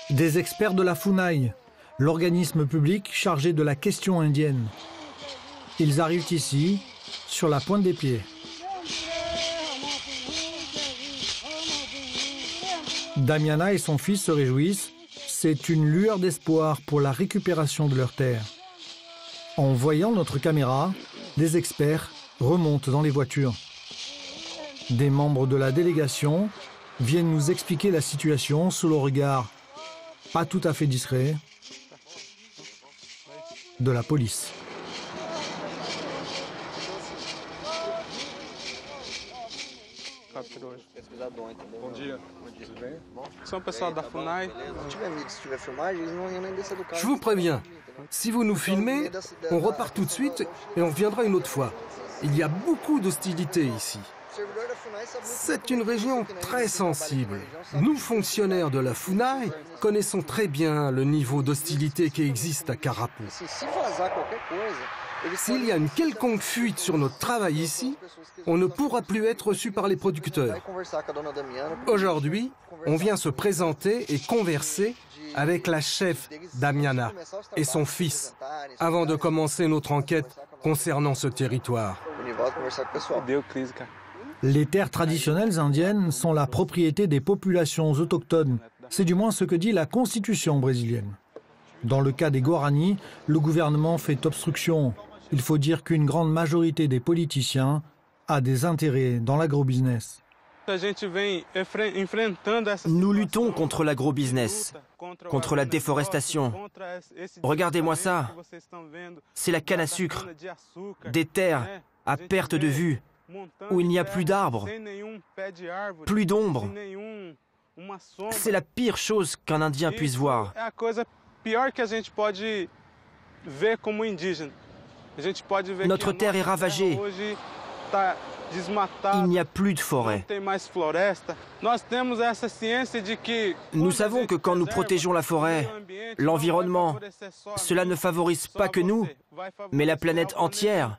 des experts de la FUNAI, l'organisme public chargé de la question indienne. Ils arrivent ici, sur la pointe des pieds. Damiana et son fils se réjouissent. C'est une lueur d'espoir pour la récupération de leurs terres. En voyant notre caméra, des experts remontent dans les voitures. Des membres de la délégation viennent nous expliquer la situation sous le regard pas tout à fait discret de la police. Je vous préviens, si vous nous filmez, on repart tout de suite et on reviendra une autre fois. Il y a beaucoup d'hostilité ici. C'est une région très sensible. Nous, fonctionnaires de la FUNAI, connaissons très bien le niveau d'hostilité qui existe à Karapu. S'il y a une quelconque fuite sur notre travail ici, on ne pourra plus être reçu par les producteurs. Aujourd'hui, on vient se présenter et converser avec la chef Damiana et son fils, avant de commencer notre enquête concernant ce territoire. Les terres traditionnelles indiennes sont la propriété des populations autochtones. C'est du moins ce que dit la constitution brésilienne. Dans le cas des Guarani, le gouvernement fait obstruction. Il faut dire qu'une grande majorité des politiciens a des intérêts dans l'agrobusiness. Nous luttons contre l'agrobusiness, contre la déforestation. Regardez-moi ça. C'est la canne à sucre. Des terres à perte de vue, où il n'y a plus d'arbres, plus d'ombre. C'est la pire chose qu'un Indien puisse voir. Notre terre est ravagée. Il n'y a plus de forêt. Nous savons que quand nous protégeons la forêt, l'environnement, cela ne favorise pas que nous, mais la planète entière.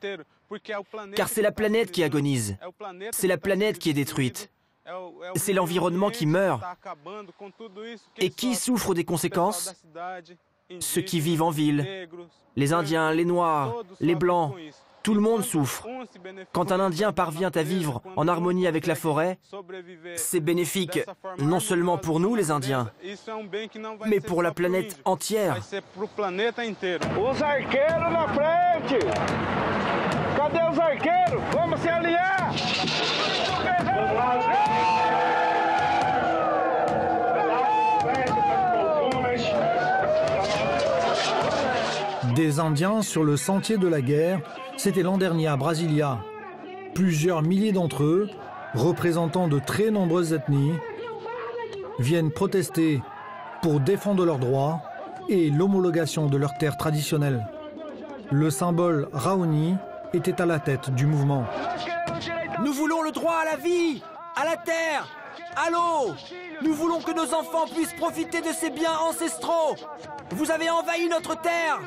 Car c'est la planète qui agonise. C'est la planète qui est détruite. C'est l'environnement qui meurt. Et qui souffre des conséquences? Ceux qui vivent en ville, les Indiens, les Noirs, les Blancs. Tout le monde souffre. Quand un Indien parvient à vivre en harmonie avec la forêt, c'est bénéfique non seulement pour nous, les Indiens, mais pour la planète entière. Os arqueiros na frente! Cadê os arqueiros? Vamos se alinhar! Des Indiens sur le sentier de la guerre, c'était l'an dernier à Brasilia. Plusieurs milliers d'entre eux, représentant de très nombreuses ethnies, viennent protester pour défendre leurs droits et l'homologation de leurs terres traditionnelles. Le symbole Raoni était à la tête du mouvement. Nous voulons le droit à la vie, à la terre, à l'eau. Nous voulons que nos enfants puissent profiter de ces biens ancestraux. Vous avez envahi notre terre.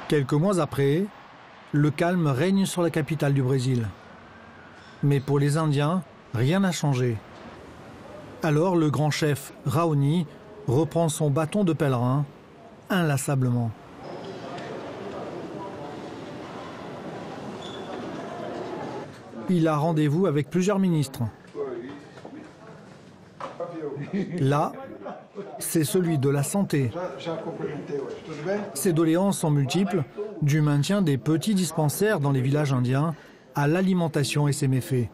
Quelques mois après, le calme règne sur la capitale du Brésil. Mais pour les Indiens, rien n'a changé. Alors le grand chef Raoni reprend son bâton de pèlerin inlassablement. Il a rendez-vous avec plusieurs ministres. Là, c'est celui de la santé. Ces doléances sont multiples, du maintien des petits dispensaires dans les villages indiens à l'alimentation et ses méfaits.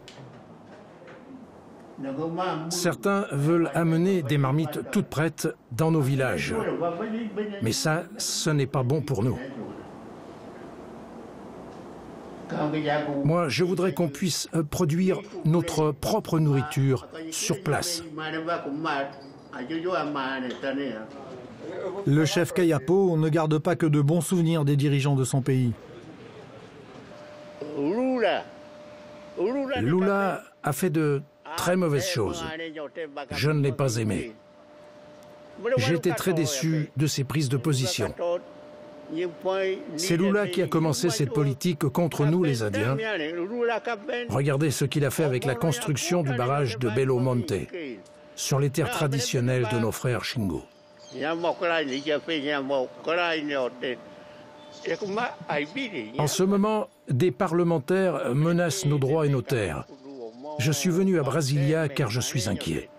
Certains veulent amener des marmites toutes prêtes dans nos villages. Mais ça, ce n'est pas bon pour nous. Moi, je voudrais qu'on puisse produire notre propre nourriture sur place. Le chef Kayapo ne garde pas que de bons souvenirs des dirigeants de son pays. Lula a fait de très mauvaise chose. Je ne l'ai pas aimé. J'étais très déçu de ses prises de position. C'est Lula qui a commencé cette politique contre nous, les Indiens. Regardez ce qu'il a fait avec la construction du barrage de Belo Monte, sur les terres traditionnelles de nos frères Shingo. En ce moment, des parlementaires menacent nos droits et nos terres. Je suis venu à Brasilia car je suis inquiet.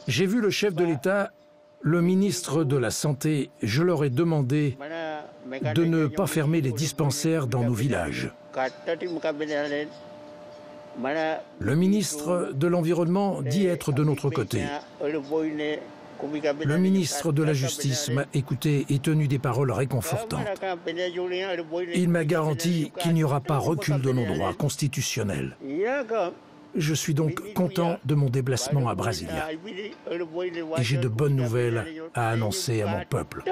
J'ai vu le chef de l'État, le ministre de la Santé. Je leur ai demandé de ne pas fermer les dispensaires dans nos villages. Le ministre de l'Environnement dit être de notre côté. Le ministre de la Justice m'a écouté et tenu des paroles réconfortantes. Il m'a garanti qu'il n'y aura pas recul de nos droits constitutionnels. Je suis donc content de mon déplacement à Brasilia. Et j'ai de bonnes nouvelles à annoncer à mon peuple.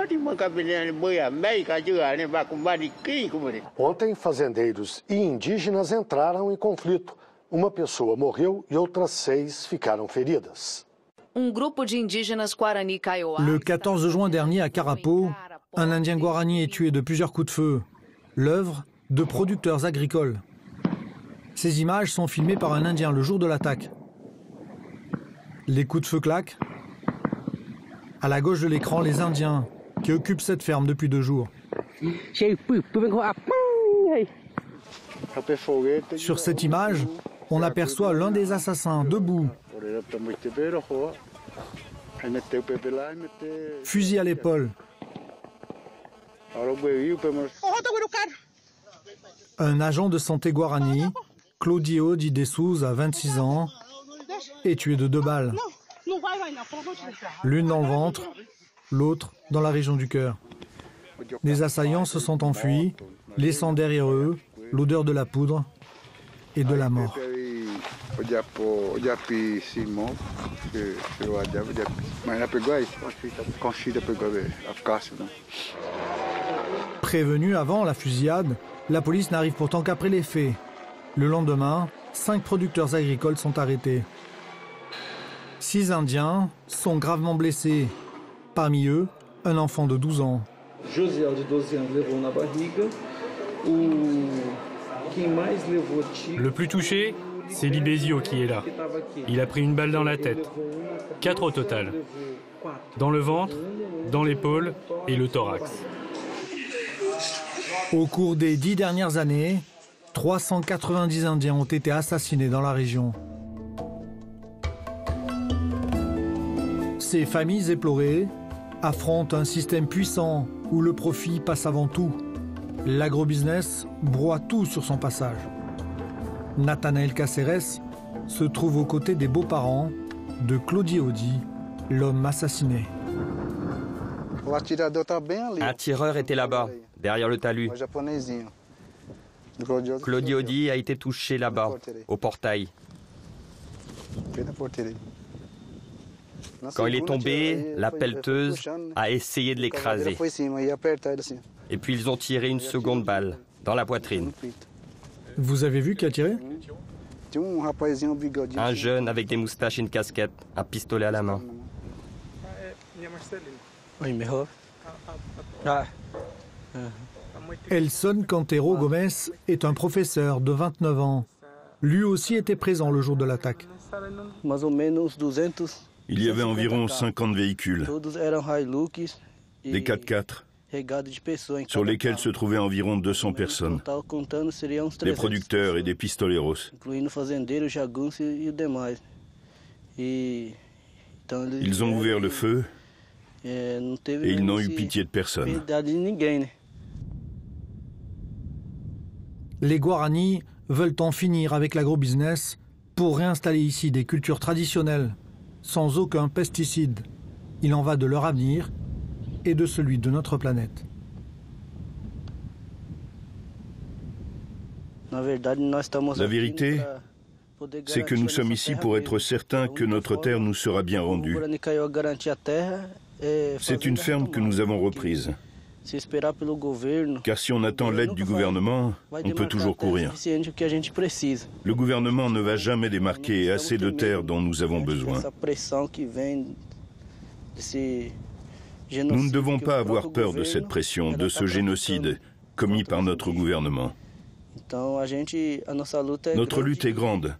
Ontem, fazendeiros e indígenas entraram em conflito. Uma pessoa morreu e outras 6 ficaram feridas. Le 14 juin dernier à Carapo, un Indien Guarani est tué de plusieurs coups de feu, l'œuvre de producteurs agricoles. Ces images sont filmées par un Indien le jour de l'attaque. Les coups de feu claquent. À la gauche de l'écran, les Indiens qui occupent cette ferme depuis 2 jours. Sur cette image, on aperçoit l'un des assassins debout, fusil à l'épaule. Un agent de santé guarani, Claudio Di De Souza, 26 ans, est tué de 2 balles. L'une dans le ventre, l'autre dans la région du cœur. Les assaillants se sont enfuis, laissant derrière eux l'odeur de la poudre et de la mort. Prévenus avant la fusillade, la police n'arrive pourtant qu'après les faits. Le lendemain, 5 producteurs agricoles sont arrêtés. 6 Indiens sont gravement blessés. Parmi eux, un enfant de 12 ans. Le plus touché, c'est Libésio qui est là. Il a pris une balle dans la tête. 4 au total. Dans le ventre, dans l'épaule et le thorax. Au cours des 10 dernières années, 390 Indiens ont été assassinés dans la région. Ces familles éplorées affrontent un système puissant où le profit passe avant tout. L'agrobusiness broie tout sur son passage. Nathanael Cáceres se trouve aux côtés des beaux-parents de Claudio Di, l'homme assassiné. Un tireur était là-bas, derrière le talus. Claudio Di a été touché là-bas, au portail. Quand il est tombé, la pelleteuse a essayé de l'écraser. Et puis ils ont tiré une seconde balle, dans la poitrine. Vous avez vu qui a tiré? Un jeune avec des moustaches et une casquette, un pistolet à la main. Elson Cantero Gomes est un professeur de 29 ans. Lui aussi était présent le jour de l'attaque. Il y avait environ 50 véhicules, des 4x4, sur lesquels se trouvaient environ 200 personnes, des producteurs et des pistoleros. Ils ont ouvert le feu et ils n'ont eu pitié de personne. Les Guarani veulent en finir avec l'agrobusiness pour réinstaller ici des cultures traditionnelles, sans aucun pesticide. Il en va de leur avenir et de celui de notre planète. La vérité, c'est que nous sommes ici pour être certains que notre terre nous sera bien rendue. C'est une ferme que nous avons reprise. Car si on attend l'aide du gouvernement, on peut toujours courir. Le gouvernement ne va jamais démarquer assez de terres dont nous avons besoin. Nous ne devons pas avoir peur de cette pression, de ce génocide commis par notre gouvernement. Notre lutte est grande.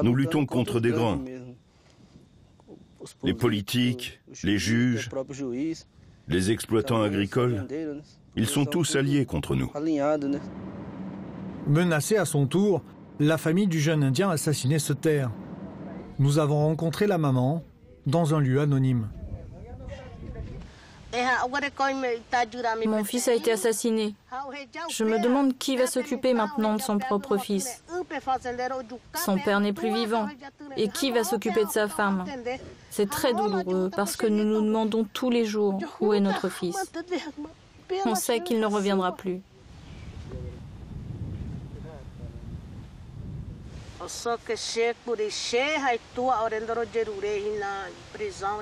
Nous luttons contre des grands. Les politiques, les juges, les exploitants agricoles, ils sont tous alliés contre nous. Menacée à son tour, la famille du jeune Indien assassiné se terre. Nous avons rencontré la maman dans un lieu anonyme. Mon fils a été assassiné. Je me demande qui va s'occuper maintenant de son propre fils. Son père n'est plus vivant. Et qui va s'occuper de sa femme? C'est très douloureux parce que nous nous demandons tous les jours où est notre fils. On sait qu'il ne reviendra plus.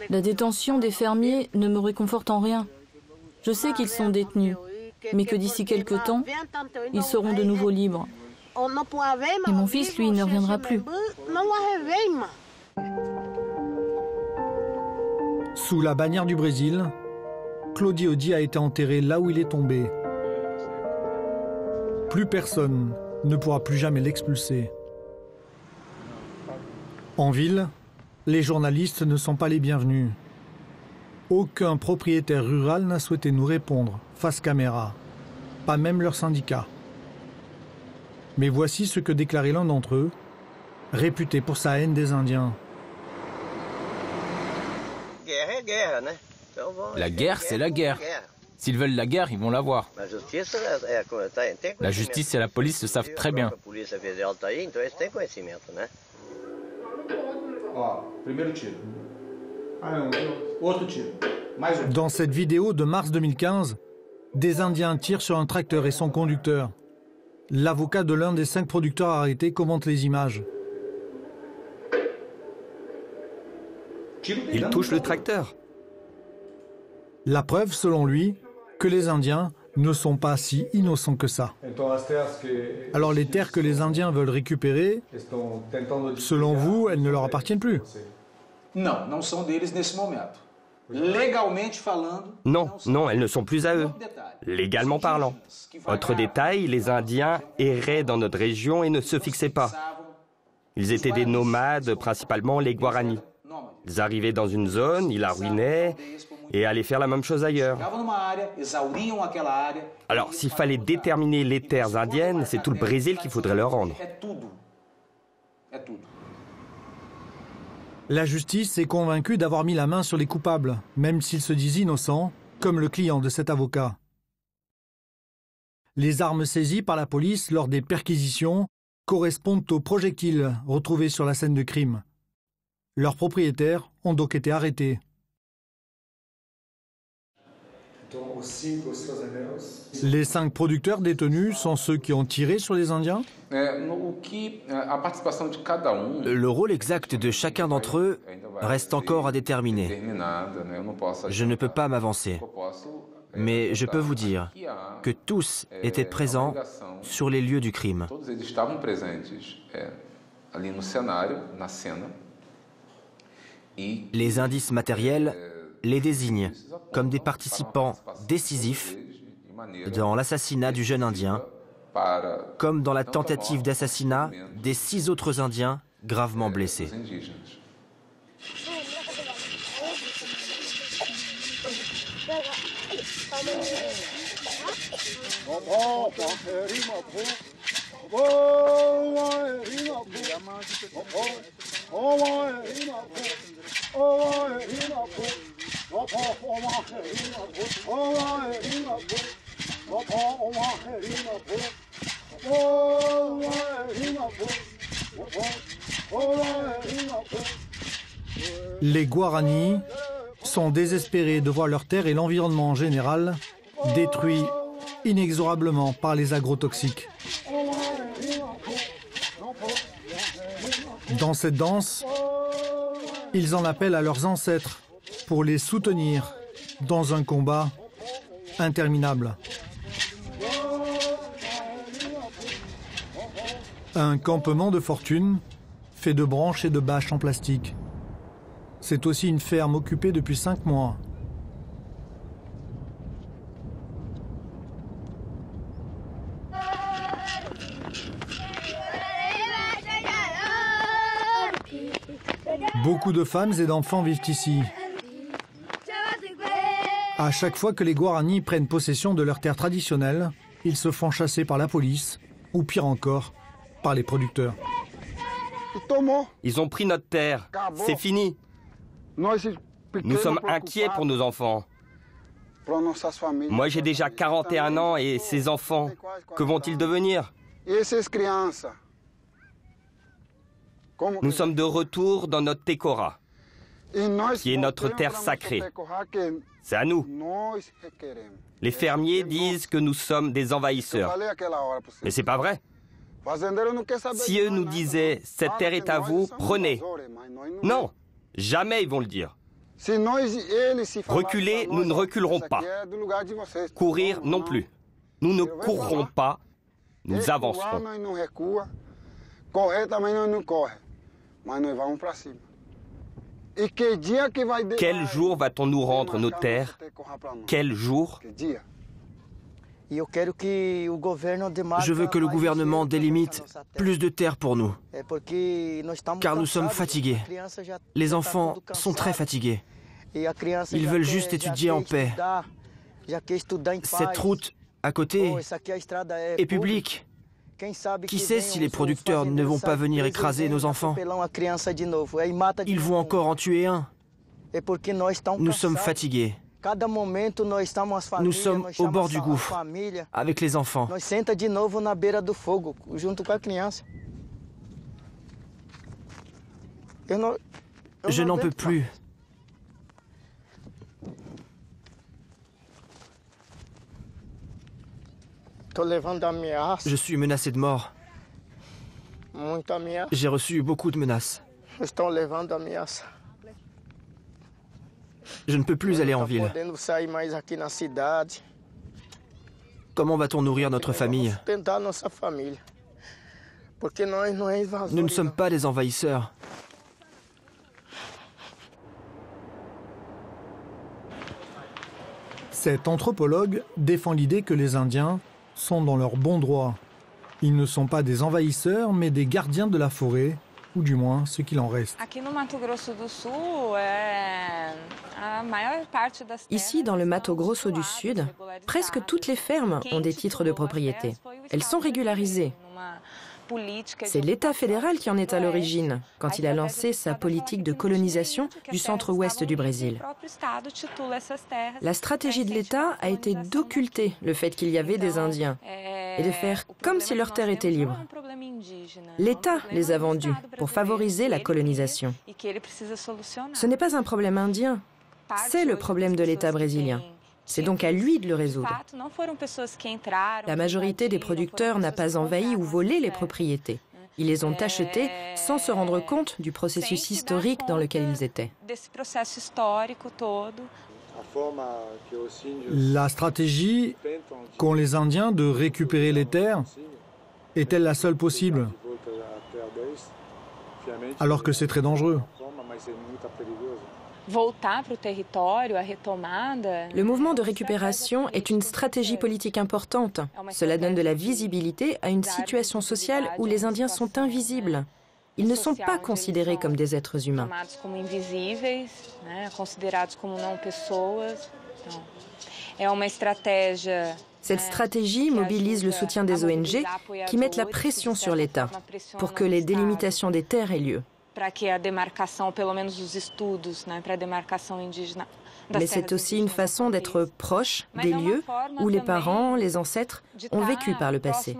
La détention des fermiers ne me réconforte en rien. Je sais qu'ils sont détenus, mais que d'ici quelque temps, ils seront de nouveau libres. Et mon fils, lui, ne reviendra plus. Sous la bannière du Brésil, Claudio Odi a été enterré là où il est tombé. Plus personne ne pourra plus jamais l'expulser. En ville, les journalistes ne sont pas les bienvenus. Aucun propriétaire rural n'a souhaité nous répondre face caméra, pas même leur syndicat. Mais voici ce que déclarait l'un d'entre eux, réputé pour sa haine des Indiens. La guerre, c'est la guerre. S'ils veulent la guerre, ils vont l'avoir. La justice et la police le savent très bien. Dans cette vidéo de mars 2015, des Indiens tirent sur un tracteur et son conducteur. L'avocat de l'un des 5 producteurs arrêtés commente les images. Ils touchent le tracteur. La preuve, selon lui, que les Indiens ne sont pas si innocents que ça. Alors les terres que les Indiens veulent récupérer, selon vous, elles ne leur appartiennent plus? Non, elles ne sont plus à eux, légalement parlant. Autre détail, les Indiens erraient dans notre région et ne se fixaient pas. Ils étaient des nomades, principalement les Guaranis. Ils arrivaient dans une zone, ils la ruinaient et allaient faire la même chose ailleurs. Alors, s'il fallait déterminer les terres indiennes, c'est tout le Brésil qu'il faudrait leur rendre. La justice est convaincue d'avoir mis la main sur les coupables, même s'ils se disent innocents, comme le client de cet avocat. Les armes saisies par la police lors des perquisitions correspondent aux projectiles retrouvés sur la scène de crime. Leurs propriétaires ont donc été arrêtés. Les 5 producteurs détenus sont ceux qui ont tiré sur les Indiens? Le rôle exact de chacun d'entre eux reste encore à déterminer. Je ne peux pas m'avancer. Mais je peux vous dire que tous étaient présents sur les lieux du crime. Les indices matériels les désignent comme des participants décisifs dans l'assassinat du jeune Indien, comme dans la tentative d'assassinat des 6 autres Indiens gravement blessés. Les Guaranis sont désespérés de voir leur terre et l'environnement en général détruits inexorablement par les agrotoxiques. Dans cette danse, ils en appellent à leurs ancêtres pour les soutenir dans un combat interminable. Un campement de fortune fait de branches et de bâches en plastique. C'est aussi une ferme occupée depuis 5 mois. Beaucoup de femmes et d'enfants vivent ici. À chaque fois que les Guarani prennent possession de leurs terres traditionnelles, ils se font chasser par la police, ou pire encore, par les producteurs. Ils ont pris notre terre. C'est fini. Nous sommes inquiets pour nos enfants. Moi, j'ai déjà 41 ans et ces enfants, que vont-ils devenir? Nous sommes de retour dans notre Tekora, qui est notre terre sacrée. C'est à nous. Les fermiers disent que nous sommes des envahisseurs. Mais c'est pas vrai. Si eux nous disaient « cette terre est à vous, prenez ». Non, jamais ils vont le dire. Reculer, nous ne reculerons pas. Courir non plus. Nous ne courrons pas, nous avancerons. Quel jour va-t-on nous rendre nos terres? Quel jour? Je veux que le gouvernement délimite plus de terres pour nous, car nous sommes fatigués. Les enfants sont très fatigués. Ils veulent juste étudier en paix. Cette route à côté est publique. Qui sait si les producteurs ne vont pas venir écraser nos enfants? Ils vont encore en tuer un. Nous sommes fatigués. Nous sommes au bord du gouffre, avec les enfants. Je n'en peux plus. Je suis menacé de mort. J'ai reçu beaucoup de menaces. Je ne peux plus aller en ville. Comment va-t-on nourrir notre famille? Nous ne sommes pas des envahisseurs. Cet anthropologue défend l'idée que les Indiens sont dans leur bon droit. Ils ne sont pas des envahisseurs, mais des gardiens de la forêt, ou du moins ce qu'il en reste. Ici, dans le Mato Grosso du Sud, presque toutes les fermes ont des titres de propriété. Elles sont régularisées. C'est l'État fédéral qui en est à l'origine, quand il a lancé sa politique de colonisation du centre-ouest du Brésil. La stratégie de l'État a été d'occulter le fait qu'il y avait des Indiens et de faire comme si leur terre était libre. L'État les a vendus pour favoriser la colonisation. Ce n'est pas un problème indien, c'est le problème de l'État brésilien. C'est donc à lui de le résoudre. La majorité des producteurs n'a pas envahi ou volé les propriétés. Ils les ont achetées sans se rendre compte du processus historique dans lequel ils étaient. La stratégie qu'ont les Indiens de récupérer les terres est-elle la seule possible? Alors que c'est très dangereux. Le mouvement de récupération est une stratégie politique importante. Cela donne de la visibilité à une situation sociale où les Indiens sont invisibles. Ils ne sont pas considérés comme des êtres humains. Cette stratégie mobilise le soutien des ONG qui mettent la pression sur l'État pour que les délimitations des terres aient lieu. Mais c'est aussi une façon d'être proche des lieux où les parents, les ancêtres ont vécu par le passé.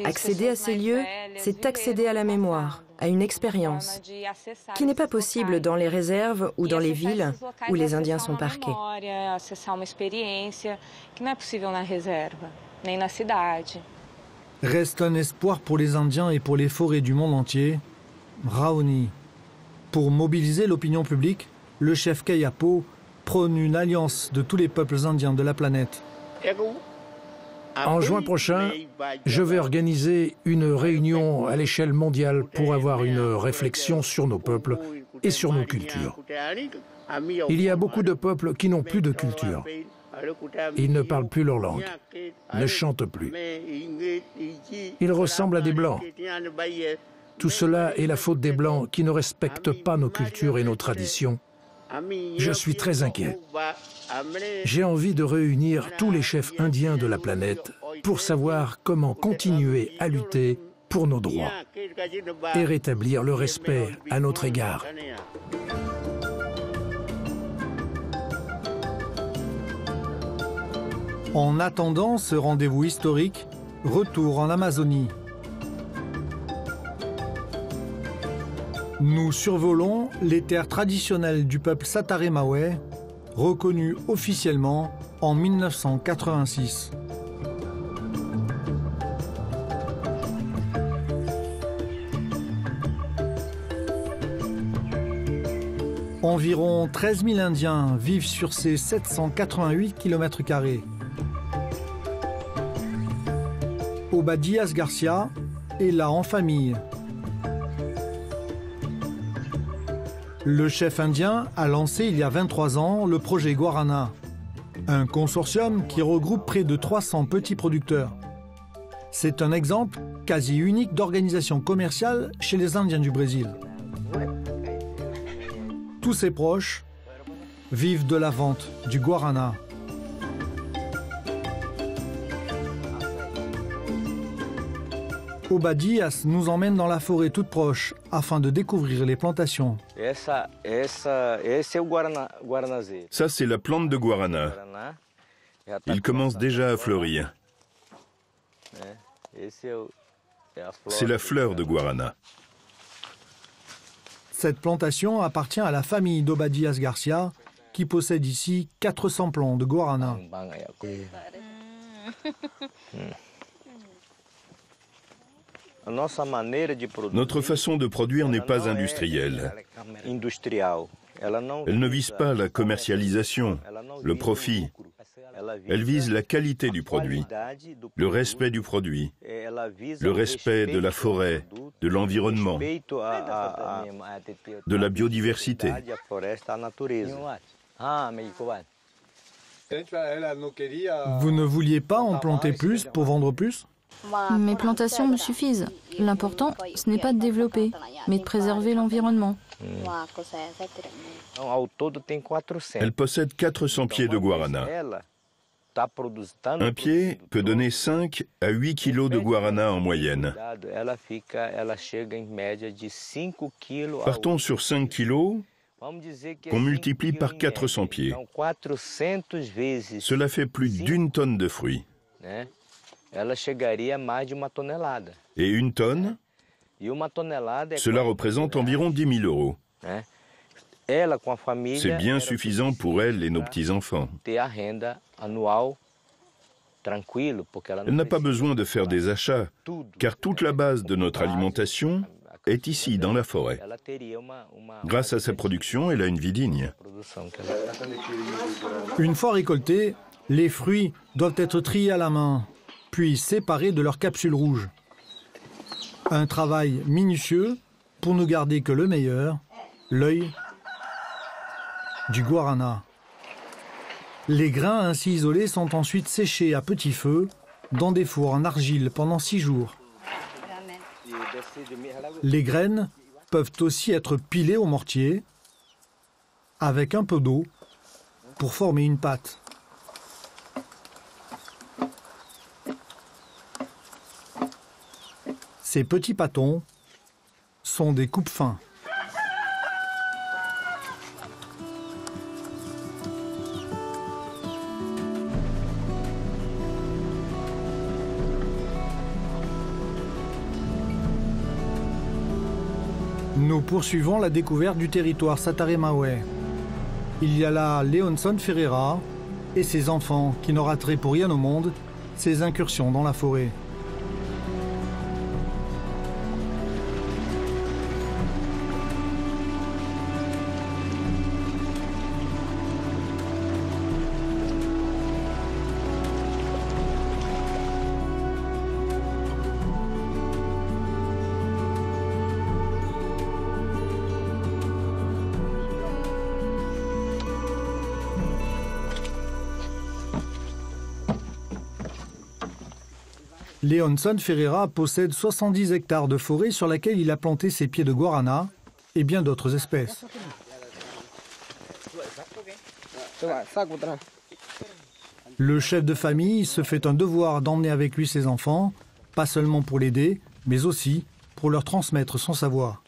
Accéder à ces lieux, c'est accéder à la mémoire, à une expérience, qui n'est pas possible dans les réserves ou dans les villes où les Indiens sont parqués. Reste un espoir pour les Indiens et pour les forêts du monde entier, Raoni. Pour mobiliser l'opinion publique, le chef Kayapo prône une alliance de tous les peuples indiens de la planète. En juin prochain, je vais organiser une réunion à l'échelle mondiale pour avoir une réflexion sur nos peuples et sur nos cultures. Il y a beaucoup de peuples qui n'ont plus de culture. Ils ne parlent plus leur langue, ne chantent plus. Ils ressemblent à des Blancs. Tout cela est la faute des Blancs qui ne respectent pas nos cultures et nos traditions. Je suis très inquiet. J'ai envie de réunir tous les chefs indiens de la planète pour savoir comment continuer à lutter pour nos droits et rétablir le respect à notre égard. En attendant ce rendez-vous historique, retour en Amazonie. Nous survolons les terres traditionnelles du peuple Sataré-Maouais, reconnues officiellement en 1986. Environ 13 000 Indiens vivent sur ces 788 km². Obadias Garcia est là en famille. Le chef indien a lancé il y a 23 ans le projet Guarana, un consortium qui regroupe près de 300 petits producteurs. C'est un exemple quasi unique d'organisation commerciale chez les Indiens du Brésil. Tous ses proches vivent de la vente du Guarana. Obadias nous emmène dans la forêt toute proche afin de découvrir les plantations. Ça, c'est la plante de Guarana. Il commence déjà à fleurir. C'est la fleur de Guarana. Cette plantation appartient à la famille d'Obadias Garcia, qui possède ici 400 plants de Guarana. Notre façon de produire n'est pas industrielle. Elle ne vise pas la commercialisation, le profit. Elle vise la qualité du produit, le respect du produit, le respect de la forêt, de l'environnement, de la biodiversité. Vous ne vouliez pas en planter plus pour vendre plus ? Mes plantations me suffisent. L'important, ce n'est pas de développer, mais de préserver l'environnement. Elle possède 400 pieds de Guarana. Un pied peut donner 5 à 8 kilos de Guarana en moyenne. Partons sur 5 kilos, qu'on multiplie par 400 pieds. Cela fait plus d'1 tonne de fruits. Et 1 tonne, cela représente environ 10 000 euros. C'est bien suffisant pour elle et nos petits-enfants. Elle n'a pas besoin de faire des achats, car toute la base de notre alimentation est ici, dans la forêt. Grâce à sa production, elle a une vie digne. Une fois récoltés, les fruits doivent être triés à la main, puis séparés de leurs capsules rouges. Un travail minutieux pour ne garder que le meilleur, l'œil du Guarana. Les grains ainsi isolés sont ensuite séchés à petit feu dans des fours en argile pendant 6 jours. Les graines peuvent aussi être pilées au mortier avec un peu d'eau pour former une pâte. Ces petits pâtons sont des coupes fins. Nous poursuivons la découverte du territoire Sataré-Maouais. Il y a là Leonson Ferreira et ses enfants qui ne rateraient pour rien au monde ses incursions dans la forêt. Leonson Ferreira possède 70 hectares de forêt sur laquelle il a planté ses pieds de guarana et bien d'autres espèces. Le chef de famille se fait un devoir d'emmener avec lui ses enfants, pas seulement pour l'aider, mais aussi pour leur transmettre son savoir.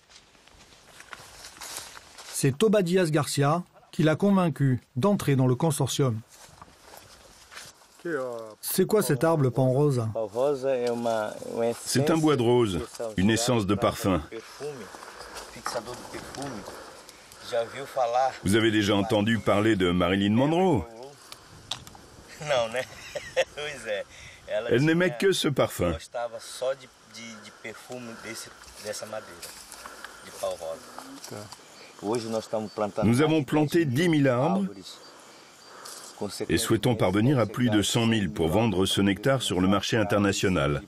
C'est Toba Diaz Garcia qui l'a convaincu d'entrer dans le consortium. C'est quoi cet arbre, pan rose? C'est un bois de rose, une essence de parfum. Vous avez déjà entendu parler de Marilyn Monroe? Elle n'aimait que ce parfum. Nous avons planté 10 000 arbres et souhaitons parvenir à plus de 100 000 pour vendre ce nectar sur le marché international.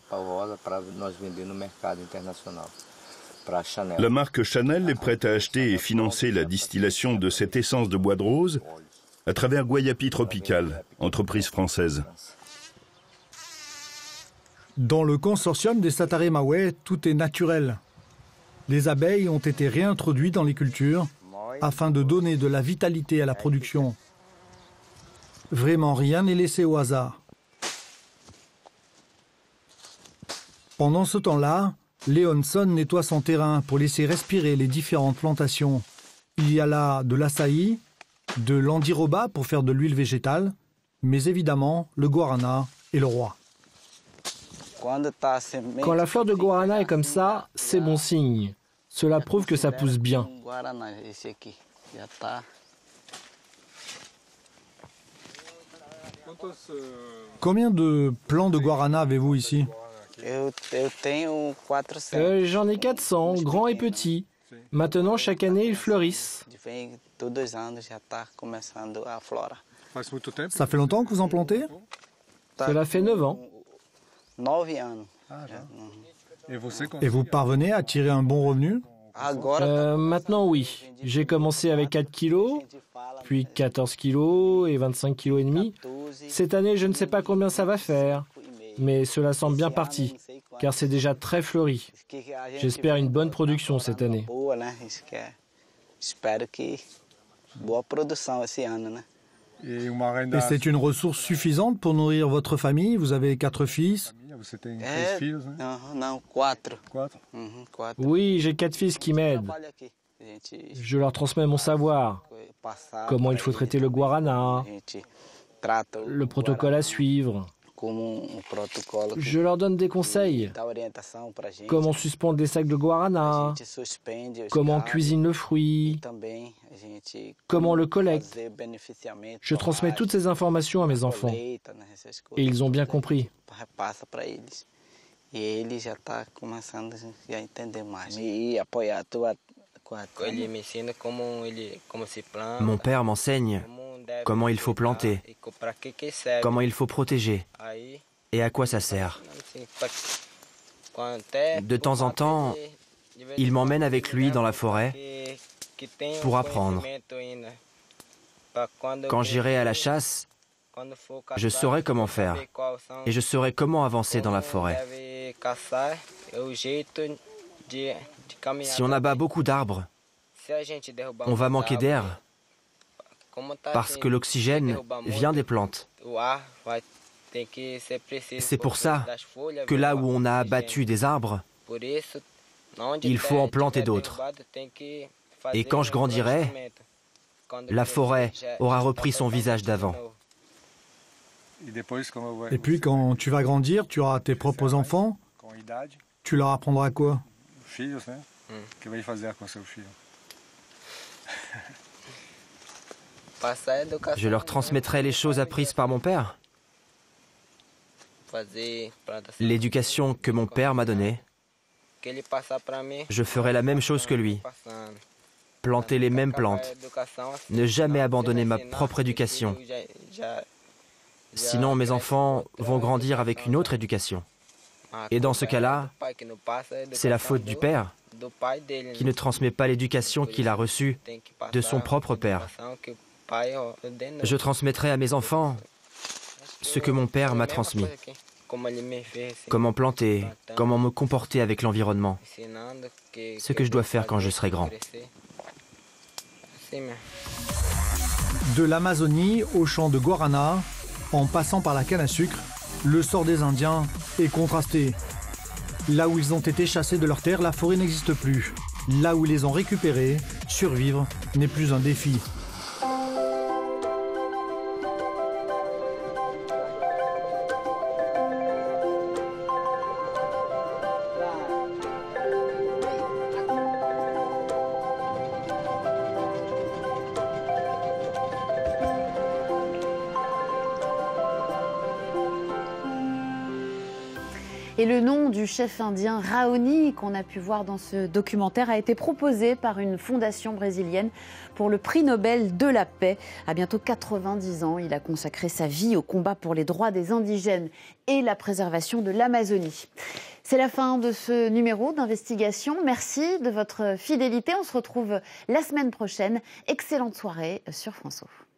La marque Chanel est prête à acheter et financer la distillation de cette essence de bois de rose à travers Guayapi Tropical, entreprise française. Dans le consortium des Satare Mawe, tout est naturel. Les abeilles ont été réintroduites dans les cultures afin de donner de la vitalité à la production. Vraiment rien n'est laissé au hasard. Pendant ce temps-là, Leonson nettoie son terrain pour laisser respirer les différentes plantations. Il y a là de l'açaï, de l'andiroba pour faire de l'huile végétale, mais évidemment, le guarana est le roi. Quand la fleur de guarana est comme ça, c'est bon signe. Cela prouve que ça pousse bien. Combien de plants de guarana avez-vous ici? J'en ai 400, grands et petits. Maintenant, chaque année, ils fleurissent. Ça fait longtemps que vous en plantez? Cela fait 9 ans. Et vous parvenez à tirer un bon revenu? Maintenant, oui. J'ai commencé avec 4 kilos, puis 14 kilos et 25 kilos et demi. Cette année, je ne sais pas combien ça va faire, mais cela semble bien parti, car c'est déjà très fleuri. J'espère une bonne production cette année. Et c'est une ressource suffisante pour nourrir votre famille? Vous avez 4 fils? Oui, j'ai 4 fils qui m'aident. Je leur transmets mon savoir. Comment il faut traiter le guarana, le protocole à suivre. Je leur donne des conseils. Comment suspendre des sacs de guarana, comment on cuisine le fruit, comment on le collecte. Je transmets toutes ces informations à mes enfants. Et ils ont bien compris. Mon père m'enseigne comment il faut planter, comment il faut protéger et à quoi ça sert. De temps en temps, il m'emmène avec lui dans la forêt pour apprendre. Quand j'irai à la chasse, je saurai comment faire et je saurai comment avancer dans la forêt. Si on abat beaucoup d'arbres, on va manquer d'air parce que l'oxygène vient des plantes. C'est pour ça que là où on a abattu des arbres, il faut en planter d'autres. Et quand je grandirai, la forêt aura repris son visage d'avant. Et puis quand tu vas grandir, tu auras tes propres enfants. Tu leur apprendras quoi? Je leur transmettrai les choses apprises par mon père. L'éducation que mon père m'a donnée, je ferai la même chose que lui. Planter les mêmes plantes. Ne jamais abandonner ma propre éducation. Sinon, mes enfants vont grandir avec une autre éducation. Et dans ce cas-là, c'est la faute du père qui ne transmet pas l'éducation qu'il a reçue de son propre père. Je transmettrai à mes enfants ce que mon père m'a transmis. Comment planter, comment me comporter avec l'environnement. Ce que je dois faire quand je serai grand. De l'Amazonie au champ de guarana, en passant par la canne à sucre, le sort des Indiens est contrasté. Là où ils ont été chassés de leur terre, la forêt n'existe plus. Là où ils les ont récupérés, survivre n'est plus un défi. Et le nom du chef indien Raoni, qu'on a pu voir dans ce documentaire, a été proposé par une fondation brésilienne pour le prix Nobel de la paix. À bientôt 90 ans, il a consacré sa vie au combat pour les droits des indigènes et la préservation de l'Amazonie. C'est la fin de ce numéro d'investigation. Merci de votre fidélité. On se retrouve la semaine prochaine. Excellente soirée sur France O.